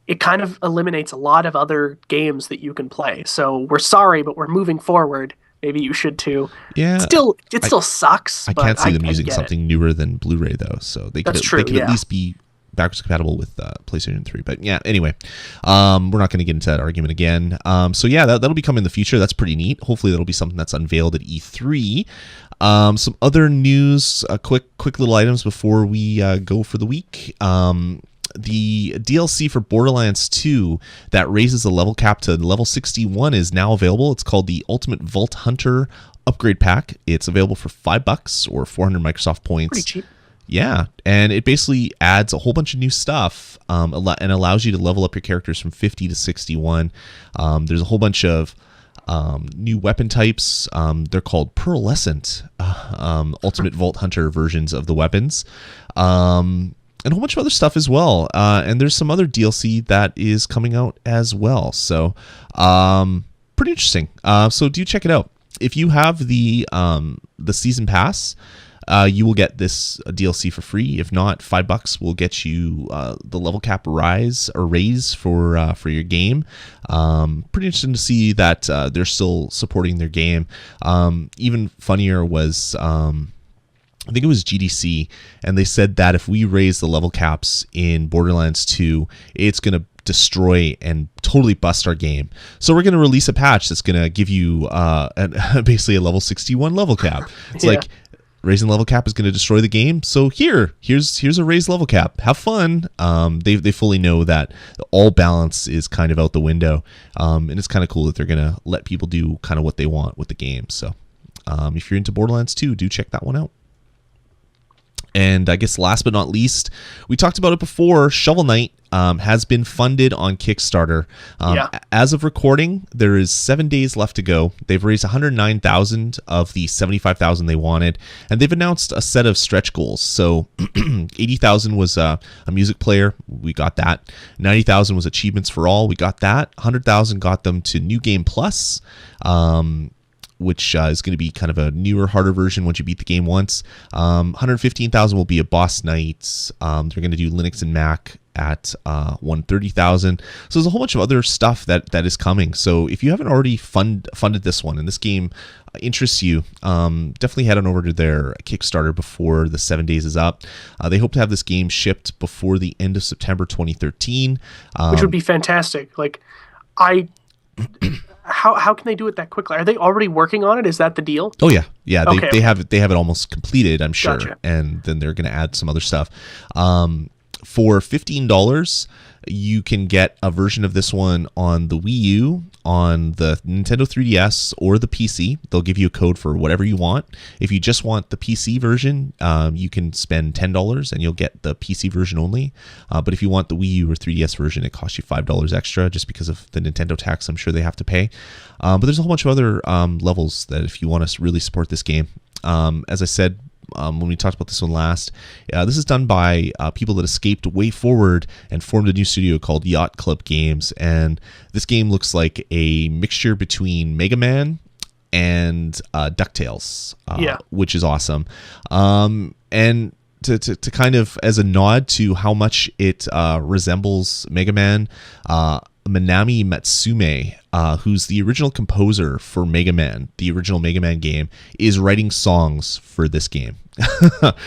it kind of eliminates a lot of other games that you can play. So we're sorry, but we're moving forward. maybe you should too. Yeah. It still sucks. I but can't see them using get something newer than Blu-ray though, so they could at least be backwards compatible with PlayStation 3. But yeah, anyway, we're not going to get into that argument again. So yeah, that'll be coming in the future. That's pretty neat. Hopefully that'll be something that's unveiled at E3. Some other news, quick little items before we go for the week. The DLC for Borderlands 2 that raises the level cap to level 61 is now available. It's called the Ultimate Vault Hunter Upgrade Pack. It's available for $5 or 400 Microsoft points. Pretty cheap. Yeah, and it basically adds a whole bunch of new stuff and allows you to level up your characters from 50 to 61. There's a whole bunch of new weapon types. They're called pearlescent Ultimate Vault Hunter versions of the weapons. And a whole bunch of other stuff as well. And there's some other DLC that is coming out as well. So pretty interesting. So do check it out. If you have the season pass, you will get this DLC for free. If not, $5 will get you the level cap raise for your game. Pretty interesting to see that they're still supporting their game. Even funnier was I think it was GDC, and they said that if we raise the level caps in Borderlands 2, it's going to destroy and totally bust our game. So we're going to release a patch that's going to give you basically a level 61 level cap. It's like raising level cap is going to destroy the game. So here's a raised level cap. Have fun. They fully know that all balance is kind of out the window, and it's kind of cool that they're going to let people do kind of what they want with the game. So if you're into Borderlands 2, do check that one out. And I guess last but not least, we talked about it before, Shovel Knight has been funded on Kickstarter. As of recording, there is 7 days left to go. They've raised $109,000 of the $75,000 they wanted, and they've announced a set of stretch goals. So $80,000 was a music player. We got that. $90,000 was achievements for all. We got that. $100,000 got them to New Game Plus, which is going to be kind of a newer, harder version once you beat the game once. $115,000 will be a boss night. They're going to do Linux and Mac at $130,000. So there's a whole bunch of other stuff that is coming. So if you haven't already funded this one and this game interests you, definitely head on over to their Kickstarter before the 7 days is up. They hope to have this game shipped before the end of September 2013. Which would be fantastic. Like, How can they do it that quickly? Are they already working on it? Is that the deal? Oh yeah. They have it almost completed, I'm sure. Gotcha. And then they're going to add some other stuff. For $15, you can get a version of this one on the Wii U, on the Nintendo 3DS, or the PC. They'll give you a code for whatever you want. If you just want the PC version, you can spend $10 and you'll get the PC version only. But if you want the Wii U or 3DS version, it costs you $5 extra just because of the Nintendo tax I'm sure they have to pay. But there's a whole bunch of other levels that if you want to really support this game. As I said, when we talked about this one last, this is done by people that escaped Way Forward and formed a new studio called Yacht Club Games. And this game looks like a mixture between Mega Man and DuckTales, which is awesome. And to kind of as a nod to how much it resembles Mega Man, Manami Matsume, who's the original composer for Mega Man, the original Mega Man game, is writing songs for this game.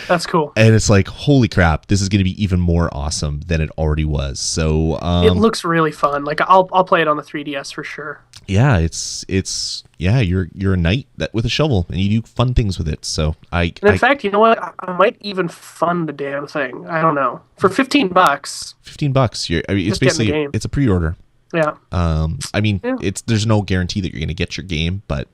That's cool. And it's like, holy crap, this is going to be even more awesome than it already was. So it looks really fun. Like I'll play it on the 3DS for sure. Yeah, you're a knight with a shovel and you do fun things with it. So in fact, you know what? I might even fund the damn thing. I don't know. For $15. $15. It's basically it's a pre-order. Yeah. There's no guarantee that you're going to get your game, but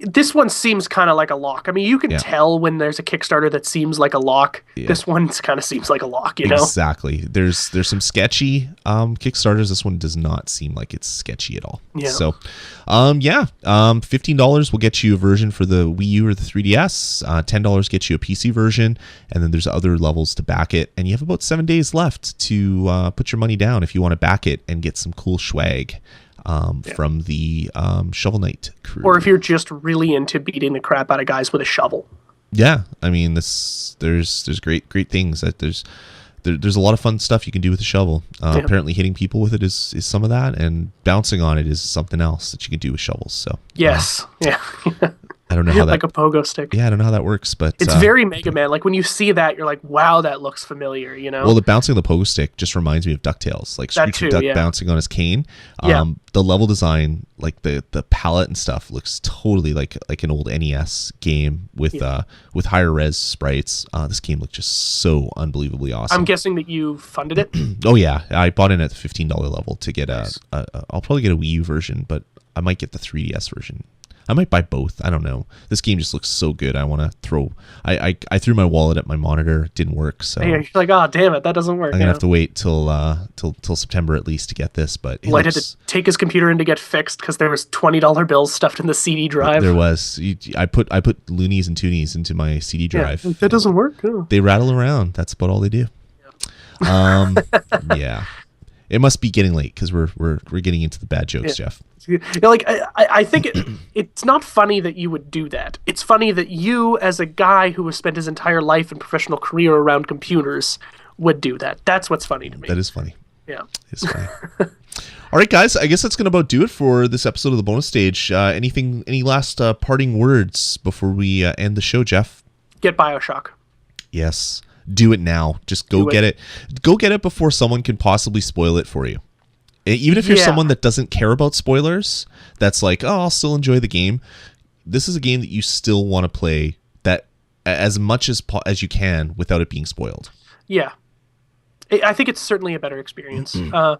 this one seems kind of like a lock. I mean, you can tell when there's a Kickstarter that seems like a lock. Yeah. This one kind of seems like a lock, you know? Exactly. There's some sketchy Kickstarters. This one does not seem like it's sketchy at all. Yeah. So, $15 will get you a version for the Wii U or the 3DS. $10 gets you a PC version, and then there's other levels to back it. And you have about 7 days left to put your money down if you want to back it and get some cool swag. From the Shovel Knight crew. Or if you're just really into beating the crap out of guys with a shovel. Yeah, I mean, there's great things. There's there's a lot of fun stuff you can do with the shovel. Apparently hitting people with it is some of that, and bouncing on it is something else that you can do with shovels. So yes, yeah. I don't know how that, like a pogo stick. Yeah, I don't know how that works, but it's very Mega Man. Like when you see that, you're like, wow, that looks familiar. You know. Well, the bouncing of the pogo stick just reminds me of DuckTales, like Screechy Duck bouncing on his cane. The level design, like the palette and stuff, looks totally like an old NES game with higher res sprites. This game looked just so unbelievably awesome. I'm guessing that you funded it. Oh yeah, I bought in at the $15 level to get I'll probably get a Wii U version, but I might get the 3DS version. I might buy both. I don't know. This game just looks so good. I want to throw. I threw my wallet at my monitor. It didn't work. So you're like, oh damn it, that doesn't work. I'm gonna have to wait till September at least to get this. But I had to take his computer in to get fixed because there was $20 bills stuffed in the CD drive. There was. I put loonies and toonies into my CD drive. That doesn't work. Oh. They rattle around. That's about all they do. Yeah. Yeah. It must be getting late because we're getting into the bad jokes, Jeff. Like I think it's not funny that you would do that. It's funny that you, as a guy who has spent his entire life and professional career around computers, would do that. That's what's funny to me. That is funny. Yeah, it's funny. All right, guys. I guess that's gonna about do it for this episode of the bonus stage. Any last parting words before we end the show, Jeff? Get Bioshock. Yes. Do it now. Just go get it. Go get it before someone can possibly spoil it for you. Even if you're someone that doesn't care about spoilers, that's like, oh, I'll still enjoy the game. This is a game that you still want to play that as much as you can without it being spoiled. Yeah. I think it's certainly a better experience. You know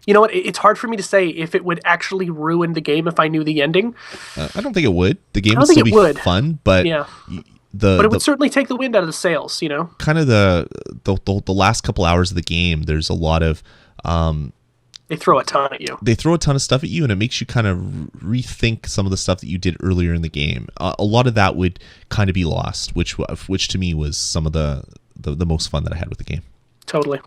what? It's hard for me to say if it would actually ruin the game if I knew the ending. I don't think it would. The game would still be fun, but but it would certainly take the wind out of the sails, you know? Kind of the last couple hours of the game, there's a lot of... they throw a ton at you. They throw a ton of stuff at you, and it makes you kind of rethink some of the stuff that you did earlier in the game. A lot of that would kind of be lost, which to me was some of the most fun that I had with the game. Totally.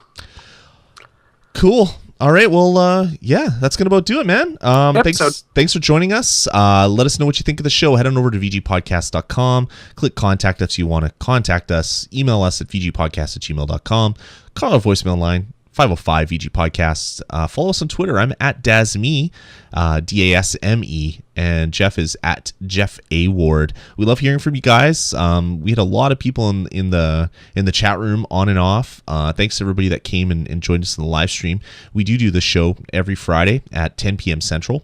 Cool. All right. Well, that's going to about do it, man. Thanks for joining us. Let us know what you think of the show. Head on over to VGPodcasts.com. Click contact us if you want to contact us. Email us at VGPodcasts@gmail.com. Call our voicemail line, 505 VG Podcasts. Follow us on Twitter. I'm at Dasme, Dasme, and Jeff is at Jeff A. Ward. We love hearing from you guys. We had a lot of people in the chat room on and off. Thanks to everybody that came and joined us in the live stream. We do the show every Friday at 10 p.m. Central.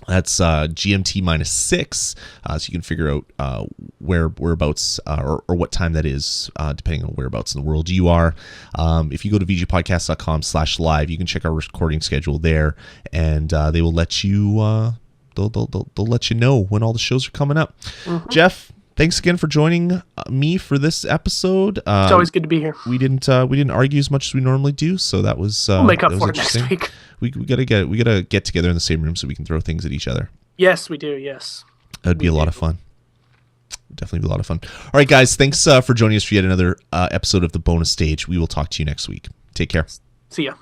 That's GMT -6, so you can figure out whereabouts or what time that is, depending on whereabouts in the world you are. If you go to VGPodcast.com/live, you can check our recording schedule there, and they will let you they'll let you know when all the shows are coming up. Mm-hmm. Jeff, thanks again for joining me for this episode. It's always good to be here. We didn't argue as much as we normally do, so that was we'll make up for it next week. We gotta get together in the same room so we can throw things at each other. Yes, we do. Yes, that'd be a lot of fun. Definitely be a lot of fun. All right, guys, thanks for joining us for yet another episode of the bonus stage. We will talk to you next week. Take care. See ya.